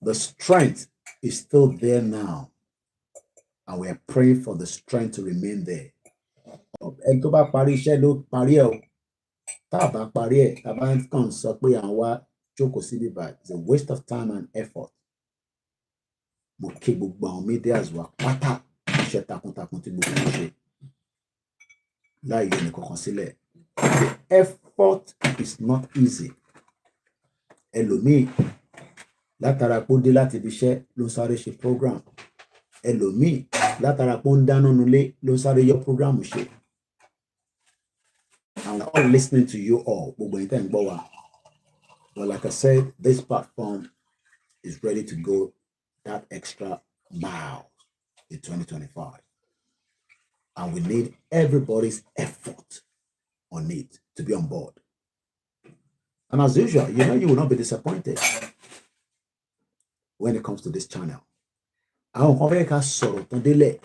The strength is still there now, and we are praying for the strength to remain there. Ẹni tó bá parí iṣẹ́ ló parí ẹ̀ o. Tá a bá parí ẹ̀, tá a bá kàn sọ pé à ń wá jókòó sí bíbá, it's a waste of time and effort. Mo kí gbogbo àwọn medias wa pátá iṣẹ́ takuntakun tí gbogbo wọn ṣe. Láì yọ ẹnìkankan sílẹ̀. The effort is not easy. Ẹlòmíì látara pé ó dé láti ibi iṣẹ́ ló ń sáré ṣe program. Ẹlòmíì látara pé ó ń dáná nulẹ̀ ló ń sáré yọ program ṣe. I'm all listening to you all. But like I said, this platform is ready to go that extra mile in 2025. And we need everybody's effort on it to be on board. And as usual, you will not be disappointed when it comes to this channel. Àwọn kan fẹ́ ká sọ̀rọ̀ tán délẹ̀,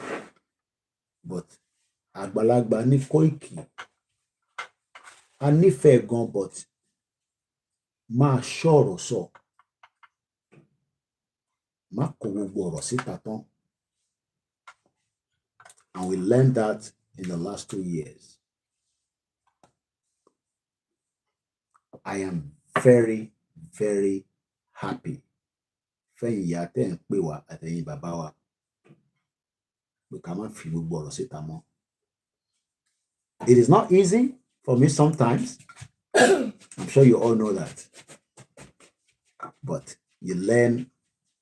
but àgbàlagbà ní Koiki a nífẹ̀ẹ́ gan but máa ṣọ̀rọ̀ sọ má kó gbogbo ọ̀rọ̀ síta tán. And we learned that in the last 2 years. I am very, very happy. Fẹ́yìn ìyá tẹ́ ń pè wá àtẹ̀yìn bàbá wa pé ká má fi gbogbo ọ̀rọ̀ síta mọ́. It is not easy for me sometimes. I'm sure you all know that. But you learn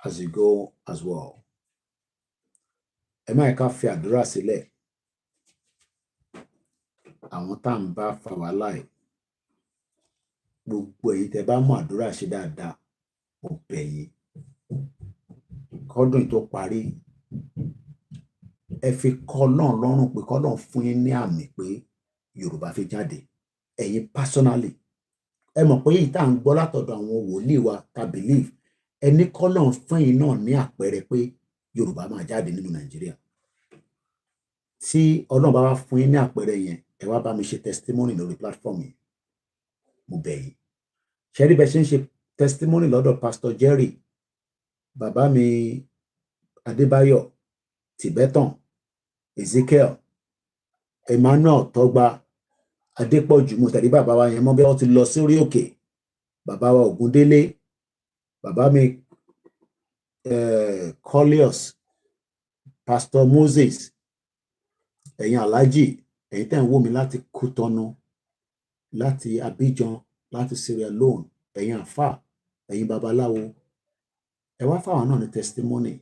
as you go as well. Ẹ má ká fi àdúrà sílẹ̀. Àwọn tá ń bá fa wàhálà ẹ̀. Gbogbo èyí tẹ́ bá mọ àdúrà ṣe dáadáa, mo bẹ̀ yín. Kọ́dún tó parí, ẹ fi kọ́ Ọlọ́run lọ́rùn pé k'Ọlọ́run fún yín ní àmì pé Yorùbá fi jáde. Ẹ̀yin personally. Ẹ mọ̀ pé èyí tá ń gbọ́ látọ̀dọ̀ àwọn wòlíì wa ta believe. Ẹni k'Ọlọ́run fún yín náà ní àpẹẹrẹ pé Yorùbá máa jáde nínú Nàìjíríà. Tí Ọlọ́run bá wá fún yín ní àpẹẹrẹ yẹn, ẹ wá bá mi ṣe testimony lórí platform yìí. Mo bẹ̀ yín. Ṣé rí bẹ́ẹ̀ ṣe ń ṣe testimony lọ́dọ̀ Pastor Jerry, bàbá mi Adébáyọ̀, Tibetan, Ezekiel, Emmanuel Tọ́gbà, Adépọ̀jù, mo tẹ̀lé bàbá wa yẹn mọ́ bí wọ́n ti lọ sórí òkè. Bàbá wa Ògúndélé, bàbá mi Collius, Pastor Moses, ẹ̀yin Alhaji, ẹ̀yin tẹ́ ń wò mí láti Kútọ́nù, láti Abidjan, láti Sierra Leone, ẹ̀yin àfà, ẹ̀yin babaláwo, ẹ wá fáwọn náà ní testimony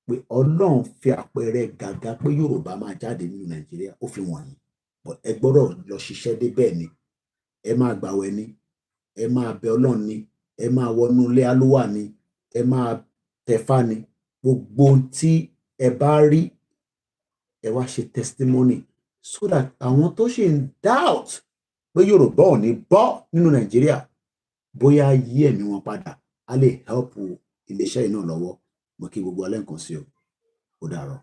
pé Ọlọ́run fi àpẹẹrẹ gàgà pé Yorùbá máa jáde nínú Nàìjíríà, ó fi wọ̀nyí. But ẹ gbọ́dọ̀ lọ ṣiṣẹ́ dé bẹ́ẹ̀ ni. Ẹ máa gbàwẹ̀ ni, ẹ máa bẹ Ọlọ́run ni, ẹ máa wọnú ilé alúwà ni, ẹ máa tẹ̀fá ni. Gbogbo tí ẹ bá rí, ẹ wá ṣe testimony so that àwọn tó ṣe ń doubt pé Yorùbá ò ní bọ́ nínú Nàìjíríà, bóyá yí ẹ̀mí wọn padà, á lè help iléeṣẹ́ iná lọ́wọ́. Mo kí gbogbo alẹ́ nǹkan sí o. Ó dàárọ̀.